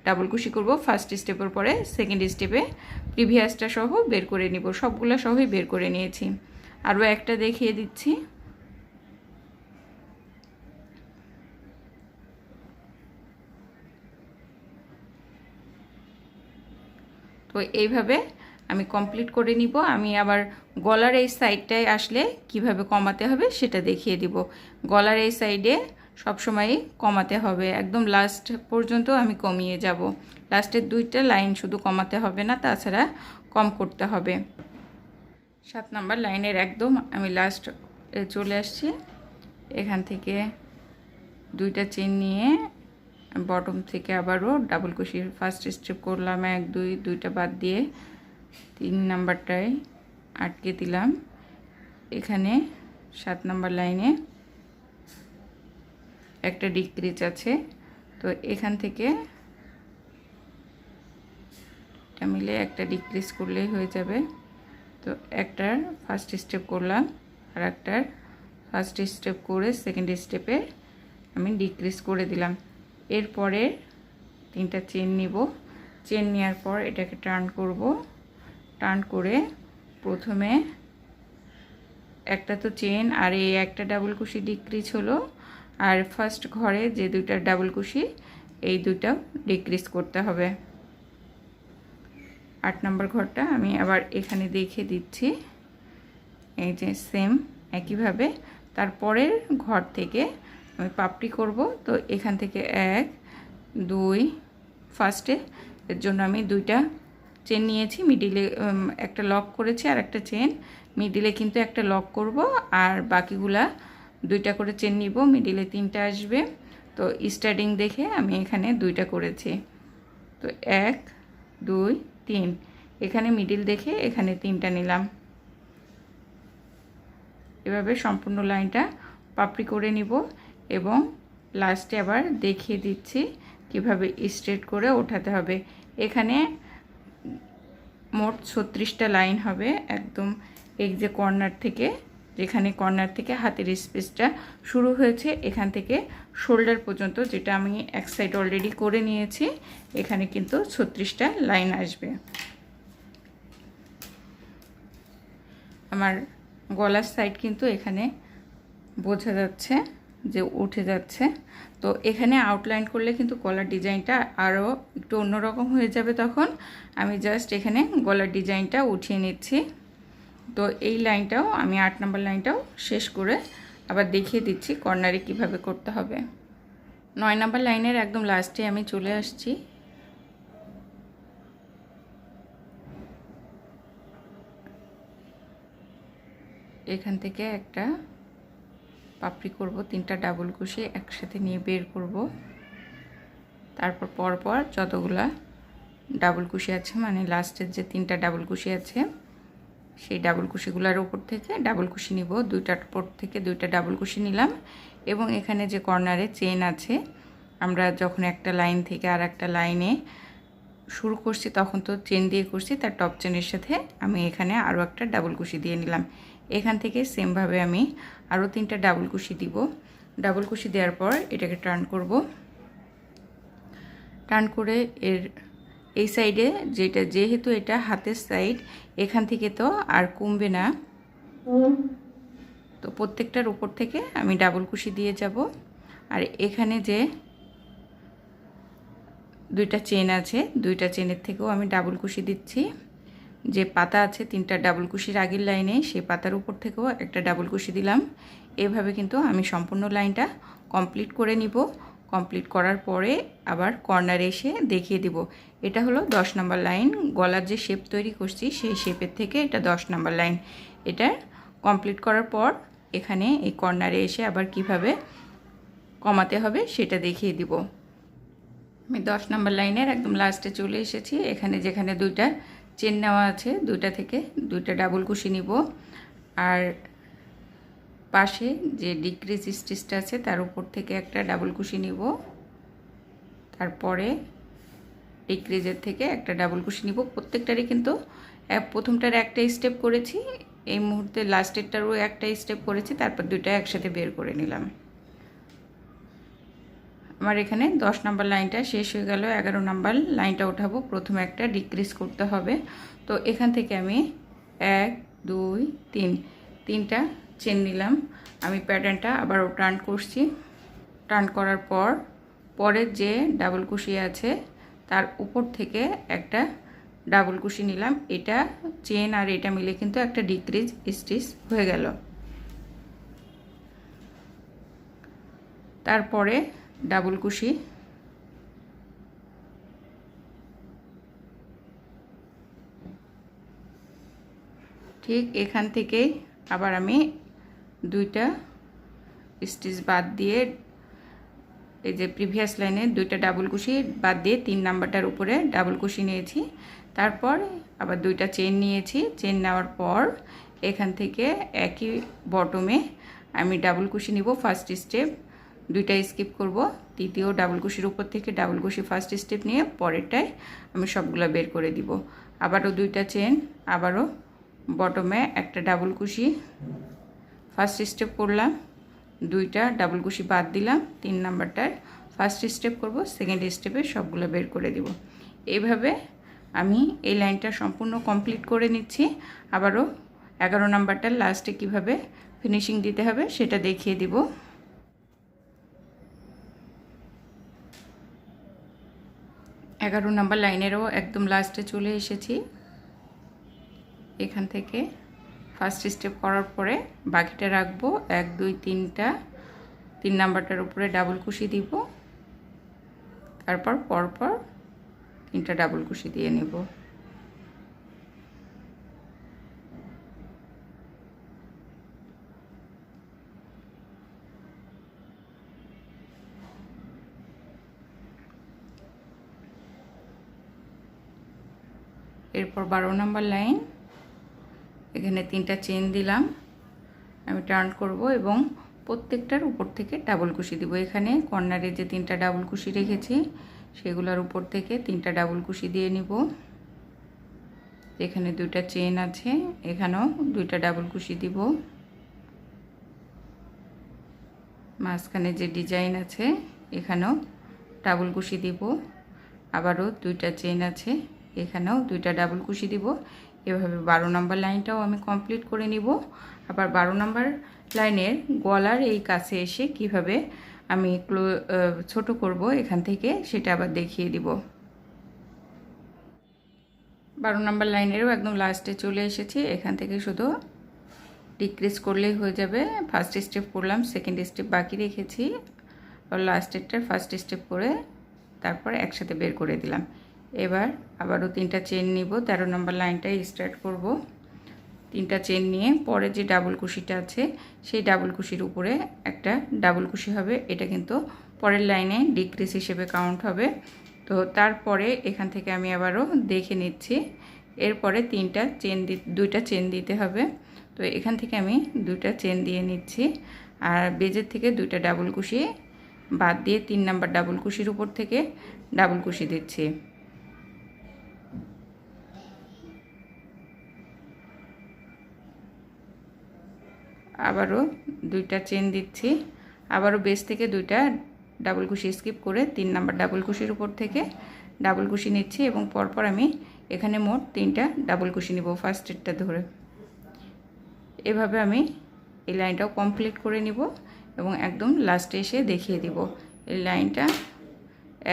ডাবল কুশি করব ফার্স্ট স্টেপের পরে, সেকেন্ড স্টেপে প্রিভিয়াসটা সহ বের করে নিব। সবগুলো সহই বের করে নিয়েছি। আরও একটা দেখিয়ে দিচ্ছি। তো এইভাবে আমি কমপ্লিট করে নিব। আমি আবার গলার এই সাইডটায় আসলে কিভাবে কমাতে হবে সেটা দেখিয়ে দিব। গলার এই সাইডে সবসময় কমাতে হবে, একদম লাস্ট পর্যন্ত আমি কমিয়ে যাব। লাস্টের 2টা লাইন শুধু কমাতে হবে না, তাছাড়া কম করতে হবে। 7 নাম্বার লাইনের একদম আমি লাস্ট চলে আসছি। এখান থেকে 2টা চেন নিয়ে বটম থেকে আবারও ডাবল কুশির ফার্স্ট স্টেপ করলাম, 1 2, 2টা বাদ দিয়ে 3 নাম্বারটায় আটকে দিলাম। এখানে 7 নাম্বার লাইনে একটা ডিক্রিজ আছে, তো এখান থেকে এটা মিলে একটা ডিক্রিজ করলেই হয়ে যাবে। তো একটার ফার্স্ট স্টেপ করলাম, আর একটার ফার্স্ট স্টেপ করে সেকেন্ড স্টেপে আমি ডিক্রিজ করে দিলাম। এরপরে 3টা চেন নিব, চেন নেওয়ার পর এটাকে টার্ন করব, টার্ন করে প্রথমে একটা তো চেন আর এই একটা ডাবল কুশি ডিক্রিজ হলো, আর ফার্স্ট ঘরে যে 2টা ডাবল কুশি এই 2টা ডিক্রিজ করতে হবে। 8 নম্বর ঘরটা আমি আবার এখানে দেখিয়ে দিচ্ছি, এই যে সেম একইভাবে তারপরের ঘর থেকে আমি পাপড়ি করব। তো এখান থেকে 1 2 ফার্স্টে এর জন্য আমি 2টা চেন নিয়েছি, মিডিলে একটা লক করেছি আর একটা চেন, মিডিলে কিন্তু একটা লক করব, আর বাকিগুলা 2টা করে চেন নিব, মিডিলে 3টা আসবে। তো স্টার্টিং দেখে আমি এখানে 2টা করেছি। তো 1 2 3, এখানে মিডিল দেখে এখানে 3টা নিলাম। এভাবে সম্পূর্ণ লাইনটা পাপড়ি করে নিব এবং লাস্টে আবার দেখিয়ে দিচ্ছি কিভাবে স্ট্রেট করে ওঠাতে হবে। এখানে মোট 36টা লাইন হবে, একদম এই যে কর্নার থেকে, যেখানে কর্নার থেকে হাতের স্পেসটা শুরু হয়েছে এখান থেকে শোল্ডার পর্যন্ত, যেটা আমি এক সাইড অলরেডি করে নিয়েছি, এখানে কিন্তু 36টা লাইন আসবে। আমার গলার সাইড কিন্তু এখানে বোঝা যাচ্ছে যে উঠে যাচ্ছে। তো এখানে আউটলাইন করলে কিন্তু গলার ডিজাইনটা আরও একটু অন্যরকম হয়ে যাবে। তখন আমি জাস্ট এখানে গলার ডিজাইনটা উঠিয়ে নিচ্ছি। তো এই লাইনটাও আমি 8 নম্বর লাইনটাও শেষ করে আবার দেখিয়ে দিচ্ছি কর্নারে কিভাবে করতে হবে। 9 নম্বর লাইনের একদম লাস্টে আমি চলে আসছি। এখান থেকে একটা পাপড়ি করব, 3টা ডাবল কুশি একসাথে নিয়ে বের করব। তারপর পরপর যতগুলা ডাবল কুশি আছে, মানে লাস্টের যে 3টা ডাবল কুশি আছে সেই ডাবল কুশিগুলোর উপর থেকে ডাবল কুশি নিব, দুইটার উপর থেকে দুইটা ডাবল কুশি নিলাম। এবং এখানে যে কর্নারে চেন আছে, আমরা যখন একটা লাইন থেকে আর একটা লাইনে শুরু করছি তখন তো চেন দিয়ে করছি, তার টপ চেনের সাথে আমি এখানে আরও একটা ডাবল কুশি দিয়ে নিলাম। এখান থেকে সেমভাবে আমি আরও 3টা ডাবল কুশি দিব। ডাবল কুশি দেওয়ার পর এটাকে টার্ন করব। টার্ন করে এর এই সাইডে যেহেতু এটা হাতের সাইড, এখান থেকে তো আর কমবে না, তো প্রত্যেকটার উপর থেকে আমি ডাবল কুশি দিয়ে যাব। আর এখানে যে 2টা চেন আছে, 2টা চেনের থেকেও আমি ডাবল কুশি দিচ্ছি। যে পাতা আছে 3টা ডাবল কুশির আগের লাইনে, সেই পাতার উপর থেকেও একটা ডাবল কুশি দিলাম। এভাবে কিন্তু আমি সম্পূর্ণ লাইনটা কমপ্লিট করে নিব। কমপ্লিট করার পরে আবার কর্নারে এসে দেখিয়ে দিব। এটা হলো 10 নম্বর লাইন। গলার যে শেপ তৈরি করছি সেই শেপের থেকে এটা 10 নম্বর লাইন। এটা কমপ্লিট করার পর এখানে এই কর্নারে এসে আবার কিভাবে কমাতে হবে সেটা দেখিয়ে দিব। আমি 10 নম্বর লাইনের একদম লাস্টে চলে এসেছি। এখানে যেখানে 2টা চেন নেওয়া আছে, 2টা থেকে 2টা ডাবল কুশি নিব। আর পাশে যে ডিক্রিজ স্টিচটা আছে তার উপর থেকে একটা ডাবল কুশি নিব। তারপরে ডিক্রিজের থেকে একটা ডাবল কুশি নিব। প্রত্যেকটারই কিন্তু প্রথমটার একটা স্টেপ করেছি, এই মুহূর্তে লাস্টেরটারও একটা স্টেপ করেছি, তারপর 2টা একসাথে বের করে নিলাম। আমার এখানে 10 নম্বর লাইনটা শেষ হয়ে গেল। 11 নম্বর লাইনটা উঠাবো। প্রথমে একটা ডিক্রিজ করতে হবে। তো এখান থেকে আমি 1 2 3 3টা চেন নিলাম। আমি প্যাটার্নটা আবার টার্ন করছি। টার্ন করার পর পরের যে ডাবল কুশি আছে তার উপর থেকে একটা ডাবল কুশি নিলাম। এটা চেন আর এটা মিলে কিন্তু একটা ডিক্রিজ স্টিচ হয়ে গেল। তারপরে ডাবল কুশি, ঠিক এখান থেকে আবার আমি 2টা স্টিচ বাদ দিয়ে, এই যে প্রিভিয়াস লাইনে 2টা ডাবল কুশি বাদ দিয়ে 3 নাম্বারটার উপরে ডাবল কুশি নিয়েছি। তারপর আবার 2টা চেন নিয়েছি। চেন নেওয়ার পর এখান থেকে একই বটমে আমি ডাবল কুশি নিব। ফার্স্ট স্টেপ 2টা স্কিপ করব, তৃতীয় ডাবল কুশির উপর থেকে ডাবল কুশি ফার্স্ট স্টেপ নিয়ে পরেরটায় আমি সবগুলো বের করে দিব। আবারও 2টা চেন, আবারও বটমে একটা ডাবল কুশি, ফার্স্ট স্টেপ করলাম, 2টা ডাবল কুশি বাদ দিলাম, 3 নাম্বারটার ফার্স্ট স্টেপ করব, সেকেন্ড স্টেপে সবগুলো বের করে দিব। এইভাবে আমি এই লাইনটা সম্পূর্ণ কমপ্লিট করে নিচ্ছি। আবারও 11 নাম্বারটার লাস্টে কিভাবে ফিনিশিং দিতে হবে সেটা দেখিয়ে দিব। 11 নাম্বার লাইনেরও একদম লাস্টে চলে এসেছি। এখান থেকে ফার্স্ট স্টেপ করার পরে বাকিটা রাখবো। 1 2 3টা 3 নাম্বারটার উপরে ডাবল কুশি দিব, তারপর পরপর 3টা ডাবল কুশি দিয়ে নেব। এরপর 12 নম্বর লাইন, এখানে 3টা চেন দিলাম। আমি টার্ন করব এবং প্রত্যেকটার উপর থেকে ডাবল কুশি দিব। এখানে কর্নারে যে 3টা ডাবল কুশি রেখেছি সেগুলোর উপর থেকে 3টা ডাবল কুশি দিয়ে নিব। এখানে 2টা চেন আছে, এখানেও 2টা ডাবল কুশি দিব। মাঝখানে যে ডিজাইন আছে এখানেও ডাবল কুশি দিব। আবারও 2টা চেন আছে, এখানেও 2টা ডাবল কুশি দিব। এভাবে 12 নম্বর লাইনটাও আমি কমপ্লিট করে নিব। আবার 12 নম্বর লাইনের গলার এই কাছে এসে কিভাবে আমি ছোট করব এখান থেকে সেটা আবার দেখিয়ে দিব। 12 নম্বর লাইনেরও একদম লাস্টে চলে এসেছি। এখান থেকে শুধু ডিক্রিজ করলেই হয়ে যাবে। ফার্স্ট স্টেপ করলাম, সেকেন্ড স্টেপ বাকি রেখেছি, আর লাস্টেরটার ফার্স্ট স্টেপ করে তারপর একসাথে বের করে দিলাম। এবার আবারও 3টা চেন নিব। 13 নম্বর লাইনটাই স্টার্ট করব। 3টা চেন নিয়ে পরে যে ডাবল কুশিটা আছে সেই ডাবল কুশির উপরে একটা ডাবল কুশি হবে। এটা কিন্তু পরের লাইনে ডিক্রিজ হিসেবে কাউন্ট হবে। তো তারপরে এখান থেকে আমি আবারও দেখে নিচ্ছি এরপরে দুইটা চেন দিতে হবে। তো এখান থেকে আমি দুইটা চেন দিয়ে নিচ্ছি, আর বেজের থেকে দুইটা ডাবল কুশি বাদ দিয়ে 3 নাম্বার ডাবল কুশির উপর থেকে ডাবল কুশি দিচ্ছি। আবারও দুইটা চেন দিচ্ছি, আবারও বেজ থেকে দুইটা ডাবল কুশি স্কিপ করে 3 নাম্বার ডাবল কুশির উপর থেকে ডাবল কুশি নিচ্ছি, এবং পরপর আমি এখানে মোট 3টা ডাবল কুশি নিব ফার্স্টেরটা ধরে। এভাবে আমি এই লাইনটাও কমপ্লিট করে নিব এবং একদম লাস্টে এসে দেখিয়ে দিব। এই লাইনটা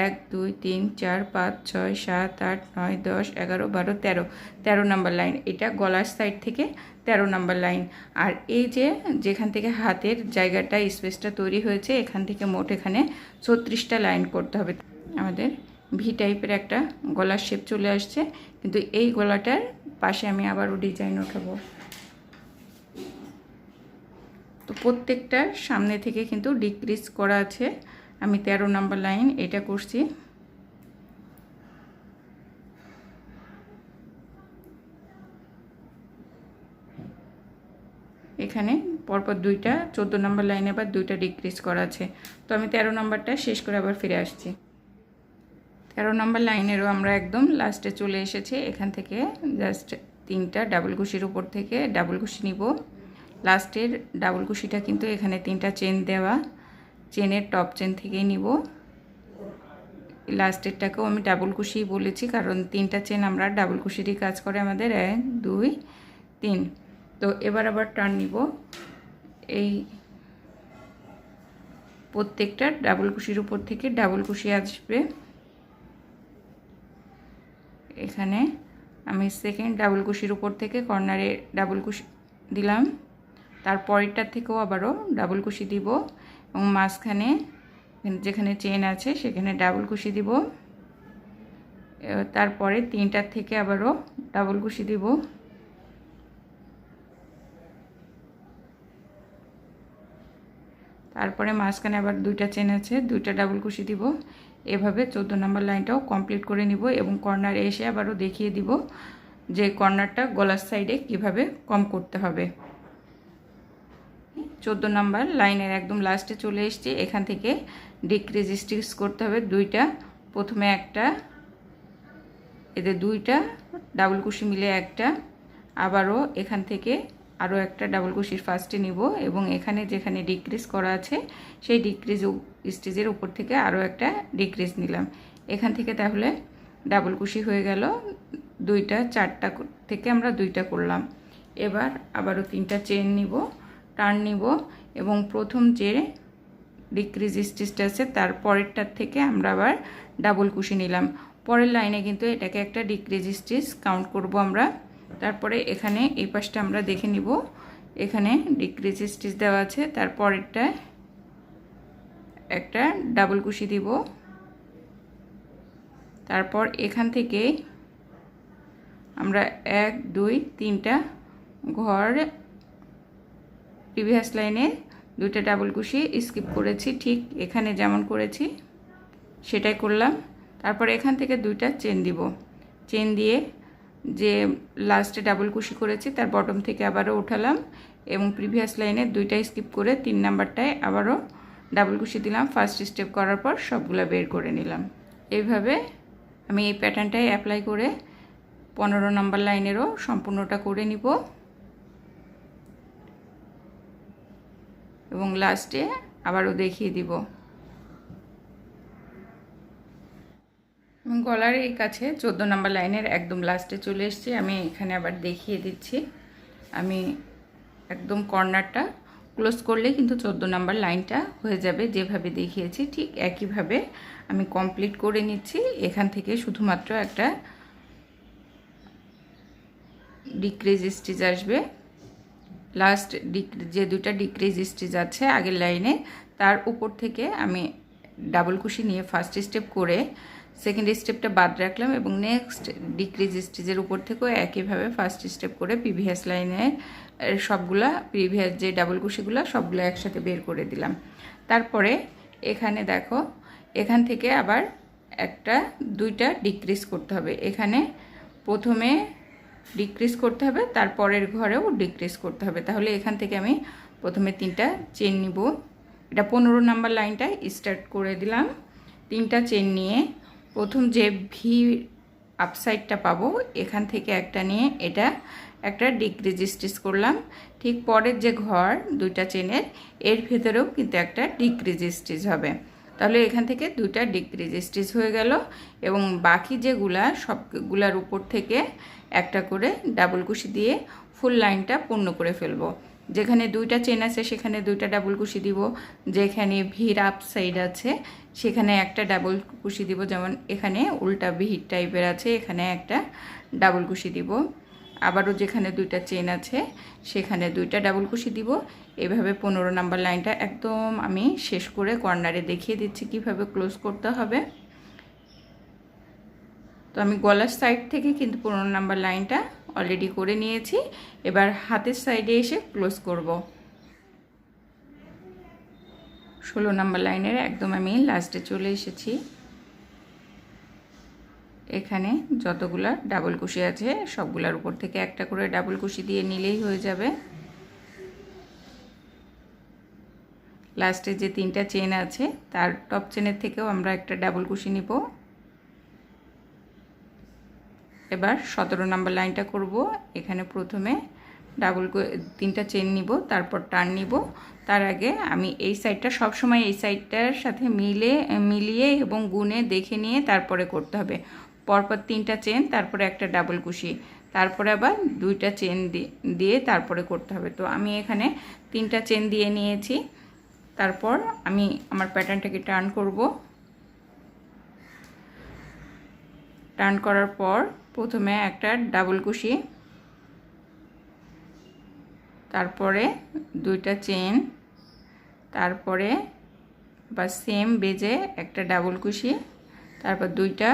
1 2 3 4 5 6 7 8 9 10 11 12 13 নাম্বার লাইন। এটা গলার সাইড থেকে 13 নাম্বার লাইন। আর এই যেখান থেকে হাতের জায়গাটা স্পেসটা তৈরি হয়েছে, এখান থেকে মোট এখানে 36টা লাইন করতে হবে। আমাদের ভি টাইপের একটা গলার শেপ চলে আসছে, কিন্তু এই গলাটার পাশে আমি আবারও ডিজাইন ওঠাবো। তো প্রত্যেকটার সামনে থেকে কিন্তু ডিক্রিজ করা আছে। আমি 13 নাম্বার লাইন এটা করছি। এখানে পরপর দুইটা 14 নাম্বার লাইনে আবার দুইটা ডিক্রিজ করা আছে। তো আমি 13 নাম্বারটা শেষ করে আবার ফিরে আসছি। 13 নাম্বার লাইনেরও আমরা একদম লাস্টে চলে এসেছি। এখান থেকে জাস্ট 3টা ডাবল কুশির উপর থেকে ডাবল কুশি নিব। লাস্টের ডাবল কুশিটা কিন্তু এখানে 3টা চেন দেওয়া, চেনের টপ চেন থেকেই নিব। লাস্টেরটাকেও আমি ডাবল কুশি বলেছি, কারণ 3টা চেন আমরা ডাবল কুশিরই কাজ করে আমাদের 1 2 3। তো এবার আবার টার্ন নিব। এই প্রত্যেকটা ডাবল কুশির উপর থেকে ডাবল কুশি আসবে। এখানে আমি সেকেন্ড ডাবল কুশির উপর থেকে কর্নারে ডাবল কুশি দিলাম, তারপরেরটার থেকেও আবারও ডাবল কুশি দিব, এবং মাঝখানে যেখানে চেন আছে সেখানে ডাবল কুশি দিব। তারপরে 3টার থেকে আবারও ডাবল কুশি দিব। তারপরে মাঝখানে আবার 2টা চেন আছে, 2টা ডাবল কুশি দিব। এভাবে 14 নাম্বার লাইনটাও কমপ্লিট করে নিব, এবং কর্নারে এসে আবারও দেখিয়ে দিব যে কর্নারটা গলার সাইডে কিভাবে কম করতে হবে। 14 নাম্বার লাইনের একদম লাস্টে চলে এসেছি। এখান থেকে ডিক্রিজ স্টিচ করতে হবে দুইটা। প্রথমে একটা, এদের 2টা ডাবল কুশি মিলে একটা, আবারও এখান থেকে আরও একটা ডাবল কুশির ফার্স্টে নিব, এবং এখানে যেখানে ডিক্রিজ করা আছে সেই ডিক্রিজ স্টিচের উপর থেকে আরও একটা ডিক্রিজ নিলাম। এখান থেকে তাহলে ডাবল কুশি হয়ে গেল 2টা। 4টা থেকে আমরা 2টা করলাম। এবার আবারও 3টা চেন নিব, টার্ন নিব, এবং প্রথম যে ডিক্রিজ স্টিচটা আছে তার পরেরটার থেকে আমরা আবার ডাবল কুশি নিলাম। পরের লাইনে কিন্তু এটাকে একটা ডিক্রিজ স্টিচ কাউন্ট করব আমরা। তারপরে এখানে এই পাশটা আমরা দেখে নিব, এখানে ডিক্রিজ স্টিচ দেওয়া আছে, তারপরেরটা একটা ডাবল কুশি দিব। তারপর এখান থেকে আমরা 1 2 3টা ঘর প্রিভিয়াস লাইনে 2টা ডাবল কুশি স্কিপ করেছি, ঠিক এখানে যেমন করেছি সেটাই করলাম। তারপর এখান থেকে 2টা চেন দিব, চেন দিয়ে যে লাস্টে ডাবল কুশি করেছি তার বটম থেকে আবারও উঠালাম, এবং প্রিভিয়াস লাইনে 2টা স্কিপ করে 3 নাম্বারটায় আবারও ডাবল কুশি দিলাম। ফার্স্ট স্টেপ করার পর সবগুলো বের করে নিলাম। এইভাবে আমি এই প্যাটার্নটাই অ্যাপ্লাই করে 15 নাম্বার লাইনেরও সম্পূর্ণটা করে নিব, এবং লাস্টে আবারও দেখিয়ে দিব। এবং গলার এই কাছে 14 নাম্বার লাইনের একদম লাস্টে চলে এসেছি। আমি এখানে আবার দেখিয়ে দিচ্ছি। আমি একদম কর্নারটা ক্লোজ করলে কিন্তু 14 নাম্বার লাইনটা হয়ে যাবে, যেভাবে দেখিয়েছি ঠিক একইভাবে আমি কমপ্লিট করে নিচ্ছি। এখান থেকে শুধুমাত্র একটা ডিক্রিজ স্টিচ আসবে। লাস্ট যে 2টা ডিক্রিজ স্টিচ আছে আগের লাইনে, তার উপর থেকে আমি ডাবল কুশি নিয়ে ফার্স্ট স্টেপ করে সেকেন্ড স্টেপটা বাদ রাখলাম, এবং নেক্সট ডিক্রিজ স্টিচের উপর থেকেও একইভাবে ফার্স্ট স্টেপ করে প্রিভিয়াস লাইনে সবগুলা প্রিভিয়াস যে ডাবল কুশিগুলো সবগুলো একসাথে বের করে দিলাম। তারপরে এখানে দেখো, এখান থেকে আবার 2টা ডিক্রিজ করতে হবে। এখানে প্রথমে ডিক্রিজ করতে হবে, তারপরের ঘরেও ডিক্রিজ করতে হবে। তাহলে এখান থেকে আমি প্রথমে 3টা চেন নিব। এটা 15 নাম্বার লাইনটা স্টার্ট করে দিলাম। 3টা চেন নিয়ে প্রথম যে ভি আপসাইডটা পাবো এখান থেকে একটা নিয়ে এটা একটা ডিক্রিজ স্টিচ করলাম। ঠিক পরের যে ঘর 2টা চেনের এর ভেতরেও কিন্তু একটা ডিক্রিজ স্টিচ হবে। তাহলে এখান থেকে 2টা ডিক্রিজ স্টিচ হয়ে গেল এবং বাকি যেগুলা সবগুলার উপর থেকে একটা করে ডাবল কুশি দিয়ে ফুল লাইনটা পূর্ণ করে ফেলবো। যেখানে 2টা চেন আছে সেখানে 2টা ডাবল কুশি দিব, যেখানে ভির আপ সাইড আছে সেখানে একটা ডাবল কুশি দিব, যেমন এখানে উল্টা ভির টাইপের আছে এখানে একটা ডাবল কুশি দিব। আবারও যেখানে 2টা চেন আছে সেখানে 2টা ডাবল কুশি দিব। এভাবে 15 নাম্বার লাইনটা একদম আমি শেষ করে কর্নারে দেখিয়ে দিচ্ছি কিভাবে ক্লোজ করতে হবে। তো আমি গলার সাইড থেকে কিন্তু 15 নাম্বার লাইনটা অলরেডি করে নিয়েছি। এবার হাতের সাইডে এসে ক্লোজ করব। 16 নাম্বার লাইনের একদম আমি লাস্টে চলে এসেছি। এখানে যতগুলা ডাবল কুশি আছে সবগুলার উপর থেকে একটা করে ডাবল কুশি দিয়ে নিলেই হয়ে যাবে। লাস্টে যে 3টা চেন আছে তার টপ চেনের থেকেও আমরা একটা ডাবল কুশি নিব। এবার 17 নাম্বার লাইনটা করব। এখানে প্রথমে 3টা চেন নিব, তারপর টার্ন নিব। তার আগে আমি এই সাইডটা সবসময় এই সাইডটার সাথে মিলিয়ে এবং গুনে দেখে নিয়ে তারপরে করতে হবে। পরপর 3টা চেন, তারপরে একটা ডাবল কুশি, তারপরে আবার 2টা চেন দিয়ে তারপরে করতে হবে। তো আমি এখানে 3টা চেন দিয়ে নিয়েছি। তারপর আমি আমার প্যাটার্নটাকে টার্ন করব। টার্ন করার পর প্রথমে একটা ডাবল কুশি, তারপরে 2টা চেন, তারপরে বা সেম বেজে একটা ডাবল কুশি, তারপর 2টা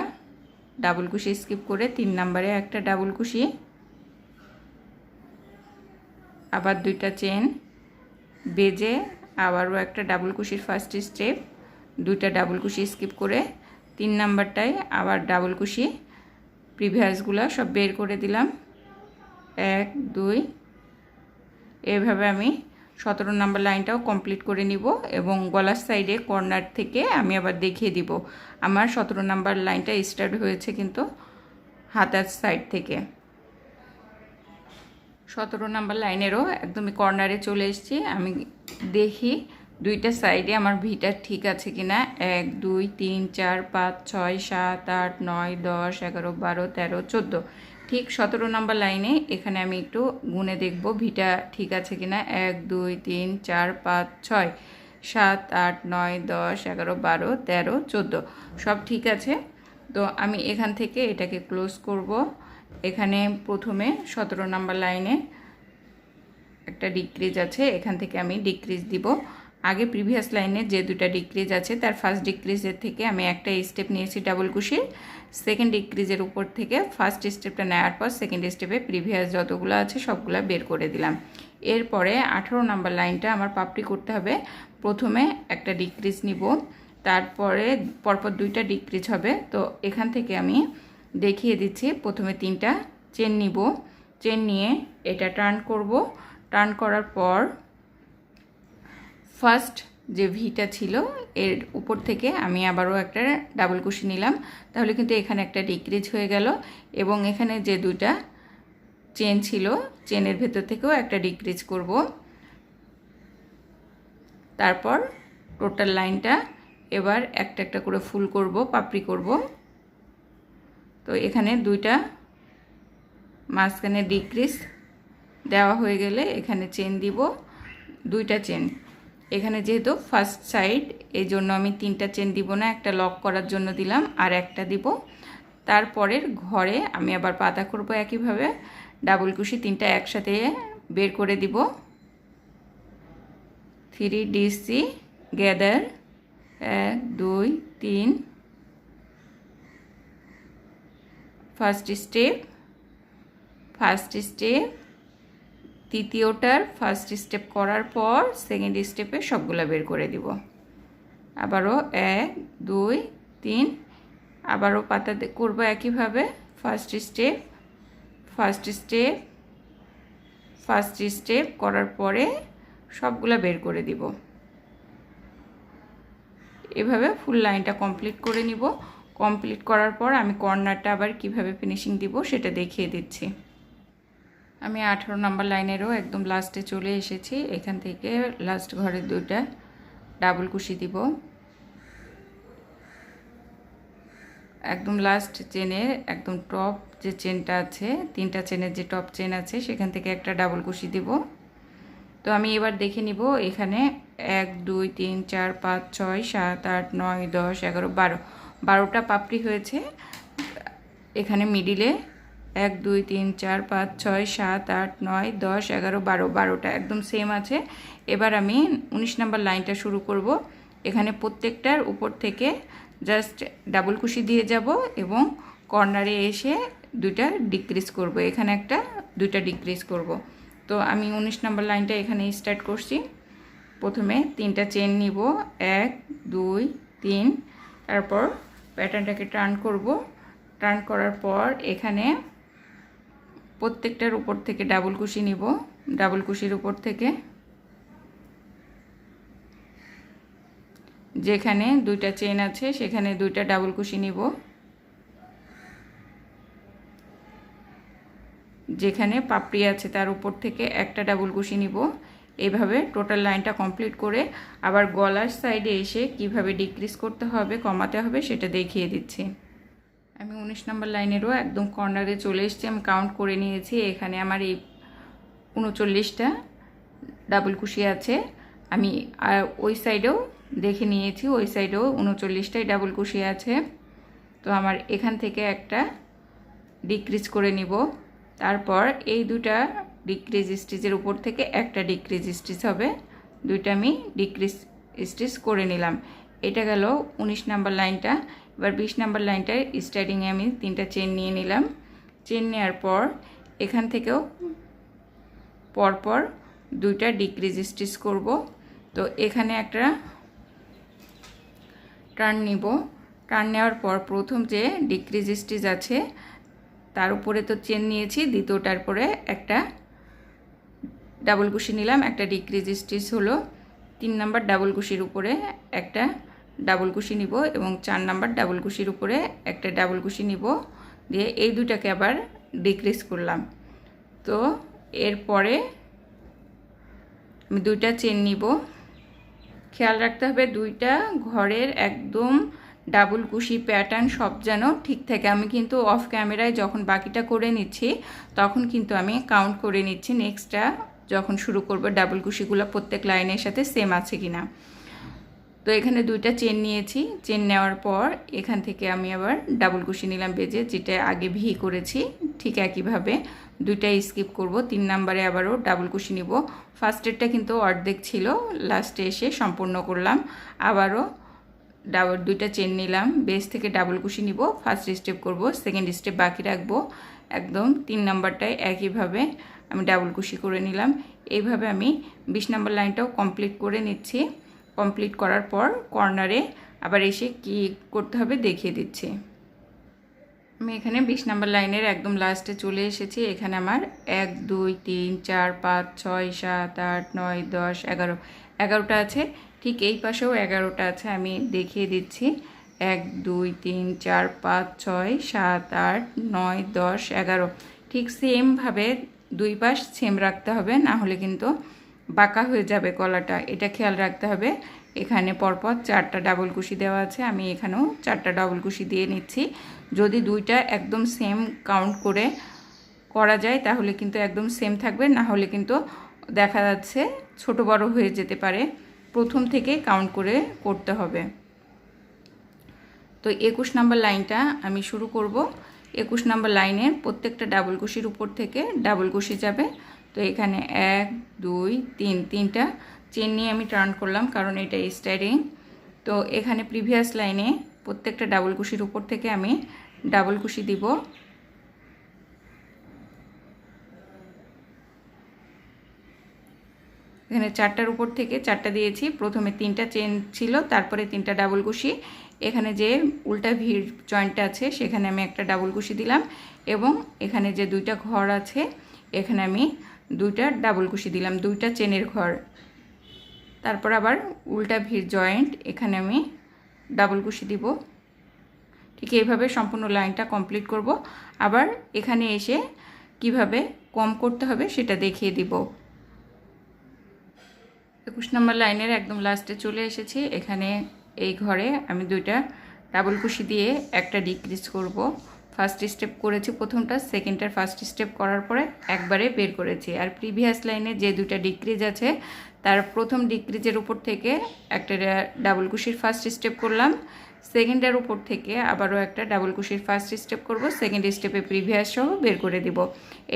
ডাবল কুশি স্কিপ করে 3 নম্বরে একটা ডাবল কুশি, আবার 2টা চেন বেজে আবারও একটা ডাবল কুশির ফার্স্ট স্টেপ, 2টা ডাবল কুশি স্কিপ করে 3 নাম্বারটায় আবার ডাবল কুশি। প্রিভিয়াসগুলো সব বের করে দিলাম, 1 2। এভাবে আমি 17 নাম্বার লাইনটাও কমপ্লিট করে নিব এবং গলার সাইডে কর্নার থেকে আমি আবার দেখিয়ে দিব। আমার 17 নাম্বার লাইনটা স্টার্ট হয়েছে কিন্তু হাতার সাইড থেকে। 17 নাম্বার লাইনেরও একদমই কর্নারে চলে এসেছি। আমি দেখি 2টা সাইডে আমার ভিটা ঠিক আছে কিনা। 1 2 3 4 5 6 7 8 9 10 11 12 13 14। ঠিক 17 নাম্বার লাইনে এখানে আমি একটু গুনে দেখব ভিটা ঠিক আছে কিনা। 1 2 3 4 5 6 7 8 9 10 11 12 13 14 সব ঠিক আছে। তো আমি এখান থেকে এটাকে ক্লোজ করব। এখানে প্রথমে 17 নাম্বার লাইনে একটা ডিক্রিজ আছে, এখান থেকে আমি ডিক্রিজ দিব। আগে প্রিভিয়াস লাইনে যে 2টা ডিক্রিজ আছে তার ফার্স্ট ডিক্রিজের থেকে আমি একটা স্টেপ নিয়েছি ডাবল কুশির, সেকেন্ড ডিক্রিজের উপর থেকে ফার্স্ট স্টেপটা নেওয়ার পর সেকেন্ড স্টেপে প্রিভিয়াস যতগুলো আছে সবগুলো বের করে দিলাম। এরপরে 18 নাম্বার লাইনটা আমার পাপড়ি করতে হবে। প্রথমে একটা ডিক্রিজ নিব, তারপরে পরপর 2টা ডিক্রিজ হবে। তো এখান থেকে আমি দেখিয়ে দিচ্ছি। প্রথমে 3টা চেন নিব, চেন নিয়ে এটা টার্ন করব। টার্ন করার পর ফার্স্ট যে ভিটা ছিল এর উপর থেকে আমি আবারও একটা ডাবল কুশি নিলাম। তাহলে কিন্তু এখানে একটা ডিক্রিজ হয়ে গেল এবং এখানে যে 2টা চেন ছিল চেনের ভেতর থেকেও একটা ডিক্রিজ করব। তারপর টোটাল লাইনটা এবার একটা একটা করে ফুল করব, পাপড়ি করব। তো এখানে 2টা মাঝখানে ডিক্রিজ দেওয়া হয়ে গেলে এখানে চেন দিব, 2টা চেন। এখানে যেহেতু ফার্স্ট সাইড এই জন্য আমি 3টা চেন দিব না, একটা লক করার জন্য দিলাম আর একটা দিব। তারপরের ঘরে আমি আবার পাতা করব একইভাবে, ডাবল কুশি 3টা একসাথে বের করে দিব। 3DC গ্যাদার 1 2 3 ফার্স্ট স্টেপ, তৃতীয়টার ফার্স্ট স্টেপ করার পর সেকেন্ড স্টেপে সবগুলো বের করে দিব। আবারও 1 2 3 আবারও পাতা করব একইভাবে, ফার্স্ট স্টেপ ফার্স্ট স্টেপ করার পরে সবগুলা বের করে দিব। এভাবে ফুল লাইনটা কমপ্লিট করে নিব। কমপ্লিট করার পর আমি কর্নারটা আবার কিভাবে ফিনিশিং দিব সেটা দেখিয়ে দিচ্ছি। আমি 18 নম্বর লাইনেরও একদম লাস্টে চলে এসেছি। এখান থেকে লাস্ট ঘরে 2টা ডাবল কুশি দিব। একদম লাস্ট চেনের একদম টপ যে চেনটা আছে, 3টা চেনের যে টপ চেন আছে সেখান থেকে একটা ডাবল কুশি দিব। তো আমি এবার দেখে নিব এখানে 1 2 3 4 5 6 7 8 9 10 11 12 12টা পাপড়ি হয়েছে। এখানে মিডিলে 1 2 3 4 5 6 7 8 9 10 11 12 12টা একদম সেম আছে। এবার আমি 19 নম্বর লাইনটা শুরু করব। এখানে প্রত্যেকটার উপর থেকে জাস্ট ডাবল কুশি দিয়ে যাব এবং কর্নারে এসে 2টা ডিক্রিজ করব। এখানে একটা 2টা ডিক্রিজ করব। তো আমি 19 নম্বর লাইনটা এখানে স্টার্ট করছি। প্রথমে 3টা চেন নিব, 1 2 3, তারপর প্যাটার্নটাকে টার্ন করব। টার্ন করার পর এখানে প্রত্যেকটার উপর থেকে ডাবল কুশি নিব। ডাবল কুশির উপর থেকে যেখানে 2টা চেন আছে সেখানে 2টা ডাবল কুশি নিব। যেখানে পাপড়ি আছে তার উপর থেকে একটা ডাবল কুশি নিব। এইভাবে টোটাল লাইনটা কমপ্লিট করে আবার গলার সাইডে এসে কিভাবে ডিক্রিজ করতে হবে, কমাতে হবে সেটা দেখিয়ে দিচ্ছি। আমি 19 নম্বর লাইনেরও একদম কর্নারে চলে এসেছি। আমি কাউন্ট করে নিয়েছি। এখানে আমার এই 39টা ডাবল কুশি আছে। আমি ওই সাইডেও দেখে নিয়েছি, ওই সাইডেও 39টাই ডাবল কুশি আছে। তো আমার এখান থেকে একটা ডিক্রিজ করে নিব। তারপর এই 2টা ডিক্রিজ স্টিচের উপর থেকে একটা ডিক্রিজ স্টিচ হবে। 2টা আমি ডিক্রিজ স্টিচ করে নিলাম। এটা গেল 19 নম্বর লাইনটা। এবার 20 নম্বর লাইনটায় স্টার্টিংয়ে আমি 3টা চেন নিয়ে নিলাম। চেন নেওয়ার পর এখান থেকেও পরপর 2টা ডিক্রিজ স্টিচ করব। তো এখানে একটা টার্ন নিব। টার্ন নেওয়ার পর প্রথম যে ডিক্রিজ স্টিচ আছে তার উপরে তো চেন নিয়েছি, দ্বিতীয়টার পরে একটা ডাবল কুশি নিলাম, একটা ডিক্রিজ স্টিচ হলো। 3 নাম্বার ডাবল কুশির উপরে একটা ডাবল কুশি নিব এবং 4 নাম্বার ডাবল কুশির উপরে একটা ডাবল কুশি নিব। দিয়ে এই 2টাকে আবার ডিক্রিজ করলাম। তো এরপরে আমি 2টা চেন নিব। খেয়াল রাখতে হবে 2টা ঘরের একদম ডাবল কুশি প্যাটার্ন সব যেন ঠিক থাকে। আমি কিন্তু অফ ক্যামেরায় যখন বাকিটা করে নিচ্ছি তখন কিন্তু আমি কাউন্ট করে নিচ্ছি নেক্সটটা যখন শুরু করব ডাবল কুশিগুলো প্রত্যেক লাইনের সাথে সেম আছে কিনা। তো এখানে 2টা চেন নিয়েছি। চেন নেওয়ার পর এখান থেকে আমি আবার ডাবল কুশি নিলাম বেজে, যেটা আগে ভি করেছি ঠিক একইভাবে 2টা স্কিপ করব। 3 নাম্বারে আবারও ডাবল কুশি নিব। ফার্স্টেরটা কিন্তু অর্ধেক ছিল, লাস্টে এসে সম্পূর্ণ করলাম। আবারও 2টা চেন নিলাম, বেস থেকে ডাবল কুশি নিব, ফার্স্ট স্টেপ করব, সেকেন্ড স্টেপ বাকি রাখবো। একদম 3 নাম্বারটায় একইভাবে আমি ডাবল কুশি করে নিলাম। এইভাবে আমি 20 নাম্বার লাইনটাও কমপ্লিট করে নিচ্ছি। কমপ্লিট করার পর কর্নারে আবার এসে কি করতে হবে দেখিয়ে দিচ্ছি। আমি এখানে 20 নাম্বার লাইনের একদম লাস্টে চলে এসেছি। এখানে আমার 1 2 3 4 5 6 7 8 9 10 11 11টা আছে। ঠিক এই পাশেও 11টা আছে, আমি দেখিয়ে দিচ্ছি। 1 2 3 4 5 6 7 8 9 10 11 ঠিক সেমভাবে 2 পাশ সেম রাখতে হবে, না হলে কিন্তু বাঁকা হয়ে যাবে গলাটা, এটা খেয়াল রাখতে হবে। এখানে পরপর 4টা ডাবল কুশি দেওয়া আছে, আমি এখানেও 4টা ডাবল কুশি দিয়ে নিচ্ছি। যদি 2টা একদম সেম কাউন্ট করে করা যায় তাহলে কিন্তু একদম সেম থাকবে, না হলে কিন্তু দেখা যাচ্ছে ছোট বড় হয়ে যেতে পারে। প্রথম থেকে কাউন্ট করে করতে হবে। তো 21 নাম্বার লাইনটা আমি শুরু করব। 21 নাম্বার লাইনে প্রত্যেকটা ডাবল কুশির উপর থেকে ডাবল কুশি যাবে। তো এখানে 1 2 3 3টা চেন নিয়ে আমি টার্ন করলাম, কারণ এটা স্টার্টিং। তো এখানে প্রিভিয়াস লাইনে প্রত্যেকটা ডাবল কুশির উপর থেকে আমি ডাবল কুশি দিব। এখানে 4টার উপর থেকে 4টা দিয়েছি। প্রথমে 3টা চেন ছিল, তারপরে 3টা ডাবল কুশি। এখানে যে উল্টা ভিড় জয়েন্টটা আছে সেখানে আমি একটা ডাবল কুশি দিলাম এবং এখানে যে দুইটা ঘর আছে এখানে আমি দুইটা ডাবল কুশি দিলাম, দুইটা চেনের ঘর। তারপর আবার উল্টা ভিড় জয়েন্ট এখানে আমি ডাবল কুশি দিব। ঠিক এইভাবে সম্পূর্ণ লাইনটা কমপ্লিট করব। আবার এখানে এসে কিভাবে কম করতে হবে সেটা দেখিয়ে দিব। 21 নম্বর লাইনের একদম লাস্টে চলে এসেছি। এখানে এই ঘরে আমি দুইটা ডাবল কুশি দিয়ে একটা ডিক্রিজ করব। ফার্স্ট স্টেপ করেছি প্রথমটা, সেকেন্ডটার ফার্স্ট স্টেপ করার পরে একবারে বের করেছি। আর প্রিভিয়াস লাইনে যে দুইটা ডিক্রিজ আছে তার প্রথম ডিক্রিজের উপর থেকে একটা ডাবল কুশির ফার্স্ট স্টেপ করলাম, সেকেন্ডের উপর থেকে আবারও একটা ডাবল কুশির ফার্স্ট স্টেপ করব, সেকেন্ড স্টেপে প্রিভিয়াস সহ বের করে দিব।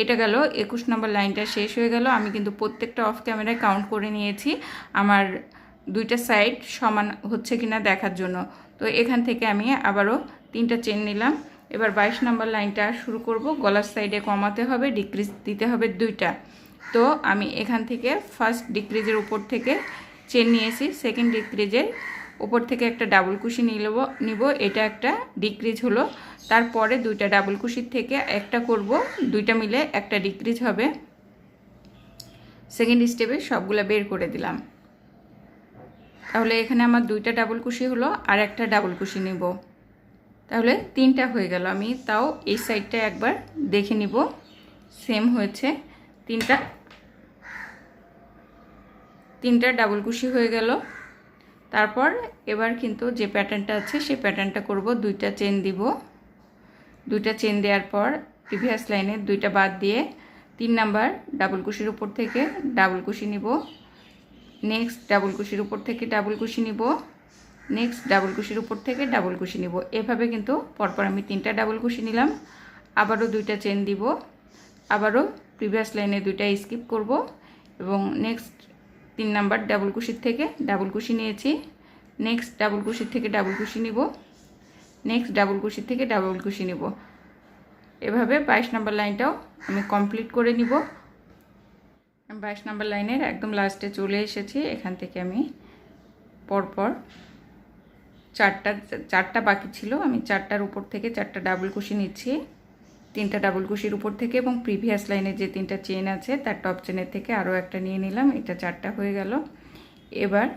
এটা গেল 21 নম্বর লাইনটা শেষ হয়ে গেল। আমি কিন্তু প্রত্যেকটা অফ ক্যামেরায় কাউন্ট করে নিয়েছি আমার দুইটা সাইড সমান হচ্ছে কিনা দেখার জন্য। তো এখান থেকে আমি আবারও 3টা চেন নিলাম। এবার 22 নম্বর লাইনটা শুরু করব। গলার সাইডে কমাতে হবে, ডিক্রিজ দিতে হবে 2টা। তো আমি এখান থেকে ফার্স্ট ডিক্রিজের উপর থেকে চেন নিয়েছি, সেকেন্ড ডিক্রিজের উপর থেকে একটা ডাবল কুশি নিব। এটা একটা ডিক্রিজ হলো। তারপরে দুইটা ডাবল কুশির থেকে একটা করব, দুইটা মিলে একটা ডিক্রিজ হবে। সেকেন্ড স্টেপে সবগুলা বের করে দিলাম। তাহলে এখানে আমার দুইটা ডাবল কুশি হলো আর একটা ডাবল কুশি নিব, তাহলে 3টা হয়ে গেল। আমি তাও এই সাইডটা একবার দেখে নিব সেম হয়েছে। তিনটা ডাবল কুশি হয়ে গেল। তারপর এবার কিন্তু যে প্যাটার্নটা আছে সেই প্যাটার্নটা করব। 2টা চেন দিব, 2টা চেন দেওয়ার পর প্রিভিয়াস লাইনে 2টা বাদ দিয়ে 3 নাম্বার ডাবল কুশির উপর থেকে ডাবল কুশি নিব, নেক্সট ডাবল কুশির উপর থেকে ডাবল কুশি নিব, নেক্সট ডাবল কুশির উপর থেকে ডাবল কুশি নিব। এভাবে কিন্তু পরপর আমি 3টা ডাবল কুশি নিলাম, আবারও 2টা চেন দিব, আবারও প্রিভিয়াস লাইনে 2টা স্কিপ করব এবং নেক্সট 3 নাম্বার ডাবল কুশির থেকে ডাবল কুশি নিয়েছি, নেক্সট ডাবল কুশির থেকে ডাবল কুশি নিব, নেক্সট ডাবল কুশির থেকে ডাবল কুশি নিব। এভাবে 22 নম্বর লাইনটাও আমি কমপ্লিট করে নিব। 22 নম্বর লাইনের একদম লাস্টে চলে এসেছি। এখান থেকে আমি পরপর চারটা বাকি ছিল, আমি 4টার উপর থেকে 4টা ডাবল কুশি নিচ্ছি, 3টা ডাবল কুশির উপর থেকে এবং প্রিভিয়াস লাইনে যে 3টা চেন আছে তার টপ চেনের থেকে আরও একটা নিয়ে নিলাম। এটা 4টা হয়ে গেল। এবার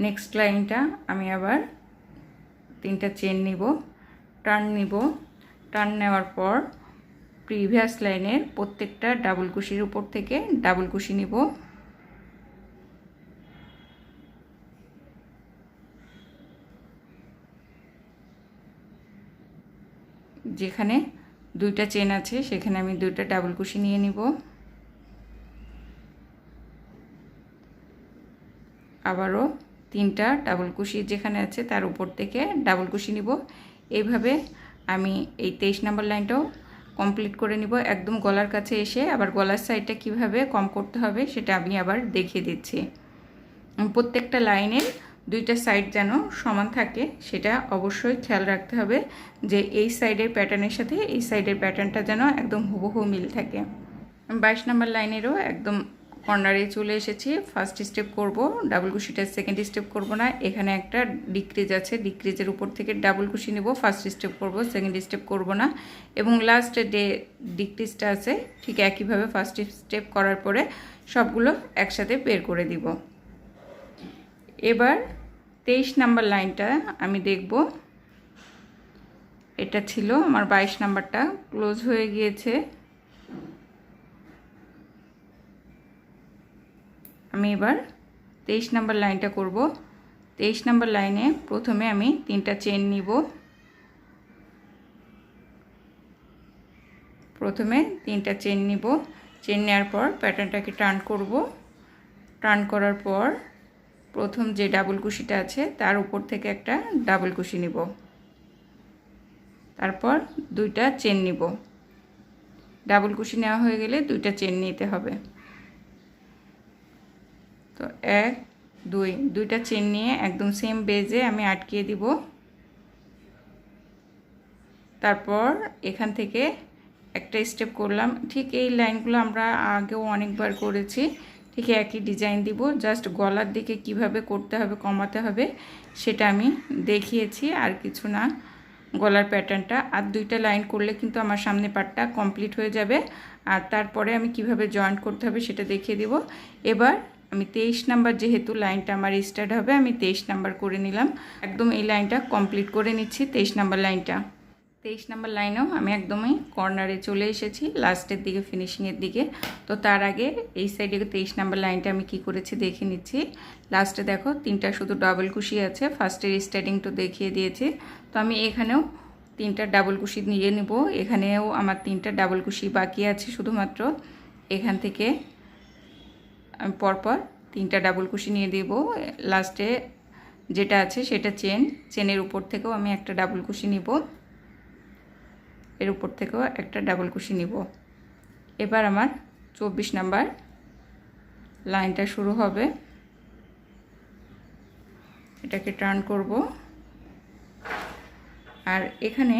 নেক্সট লাইনটা আমি আবার 3টা চেন নিব, টার্ন নিব, টার্ন নেওয়ার পর প্রিভিয়াস লাইনের প্রত্যেকটা ডাবল কুশির উপর থেকে ডাবল কুশি নিব, যেখানে 2টা চেন আছে সেখানে আমি 2টা ডাবল কুশি নিয়ে নিব, আবারও 3টা ডাবল কুশি যেখানে আছে তার উপর থেকে ডাবল কুশি নিব। এইভাবে আমি এই 23 নম্বর লাইনটাও কমপ্লিট করে নিব। একদম গলার কাছে এসে আবার গলার সাইডটা কিভাবে কম করতে হবে সেটা আমি আবার দেখিয়ে দিচ্ছি। প্রত্যেকটা লাইনের 2টা সাইড যেন সমান থাকে সেটা অবশ্যই খেয়াল রাখতে হবে, যে এই সাইডের প্যাটার্নের সাথে এই সাইডের প্যাটার্নটা যেন একদম হুবহু মিল থাকে। 22 নম্বর লাইনেরও একদম কর্নারে চলে এসেছি। ফার্স্ট স্টেপ করব, ডাবল কুশিটা সেকেন্ড স্টেপ করব না। এখানে একটা ডিক্রিজ আছে, ডিক্রিজের উপর থেকে ডাবল কুশি নেব, ফার্স্ট স্টেপ করব, সেকেন্ড স্টেপ করব না। এবং লাস্টে যে ডিক্রিজটা আছে ঠিক একইভাবে ফার্স্ট স্টেপ করার পরে সবগুলো একসাথে বের করে দিব। এবার 23 নম্বর লাইনটা আমি দেখব। এটা ছিল আমার 22 নাম্বারটা ক্লোজ হয়ে গিয়েছে। আমি এবার 23 নম্বর লাইনটা করব। 23 নম্বর লাইনে প্রথমে আমি 3টা চেন নিব, চেন নেওয়ার পর প্যাটার্নটাকে টার্ন করব। টার্ন করার পর প্রথম যে ডাবল কুশিটা আছে তার উপর থেকে একটা ডাবল কুশি নিব, তারপর 2টা চেন নিব। ডাবল কুশি নেওয়া হয়ে গেলে 2টা চেন নিতে হবে। তো 1 2 2টা চেন নিয়ে একদম সেম বেজে আমি আটকিয়ে দিব। তারপর এখান থেকে একটা স্টেপ করলাম। ঠিক এই লাইনগুলো আমরা আগেও অনেকবার করেছি, ঠিক একই ডিজাইন দিব। জাস্ট গলার দিকে কিভাবে করতে হবে, কমাতে হবে সেটা আমি দেখিয়েছি, আর কিছু না। গলার প্যাটার্নটা আর 2টা লাইন করলে কিন্তু আমার সামনে পার্টটা কমপ্লিট হয়ে যাবে। আর তারপরে আমি কিভাবে জয়েন্ট করতে হবে সেটা দেখিয়ে দিব। এবার আমি 23 নাম্বার, যেহেতু লাইনটা আমার স্টার্ট হবে, আমি 23 নাম্বার করে নিলাম। একদম এই লাইনটা কমপ্লিট করে নিচ্ছি, 23 নাম্বার লাইনটা। 23 নাম্বার লাইনেও আমি একদমই কর্নারে চলে এসেছি, লাস্টের দিকে, ফিনিশিংয়ের দিকে। তো তার আগে এই সাইডে 23 নাম্বার লাইনটা আমি কি করেছি দেখে নিচ্ছি। লাস্টে দেখো 3টা শুধু ডাবল কুশি আছে, ফার্স্টের স্টার্টিং তো দেখিয়ে দিয়েছি। তো আমি এখানেও 3টা ডাবল কুশি নিয়ে নেব। এখানেও আমার 3টা ডাবল কুশি বাকি আছে, শুধুমাত্র এখান থেকে আমি পরপর 3টা ডাবল কুশি নিয়ে দেব। লাস্টে যেটা আছে সেটা চেনের উপর থেকেও আমি একটা ডাবল কুশি নিব, এর উপর থেকেও একটা ডাবল কুশি নিব। এবার আমার 24 নাম্বার লাইনটা শুরু হবে। এটাকে টার্ন করব, আর এখানে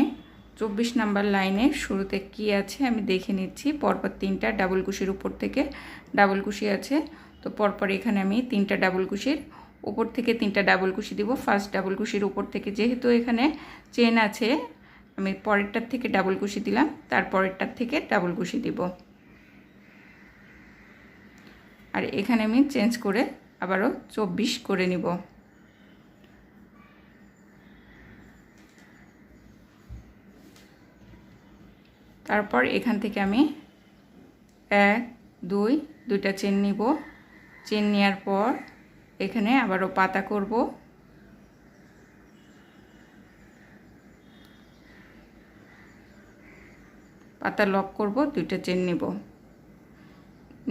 24 নাম্বার লাইনের শুরুতে কি আছে আমি দেখে নিচ্ছি। পরপর 3টা ডাবল কুশির উপর থেকে ডাবল কুশি আছে, তো পরপর এখানে আমি 3টা ডাবল কুশির উপর থেকে 3টা ডাবল কুশি দিব। ফার্স্ট ডাবল কুশির উপর থেকে, যেহেতু এখানে চেন আছে, আমি পরেরটার থেকে ডাবল কুশি দিলাম, তারপরেরটার থেকে ডাবল কুশি দিব। আর এখানে আমি চেঞ্জ করে আবারও 24 করে নিব। তারপর এখান থেকে আমি 1 2 2টা চেন নিব। চেন নেওয়ার পর এখানে আবারও পাতা করব। পাতা লক করব, 2টা চেন নিব।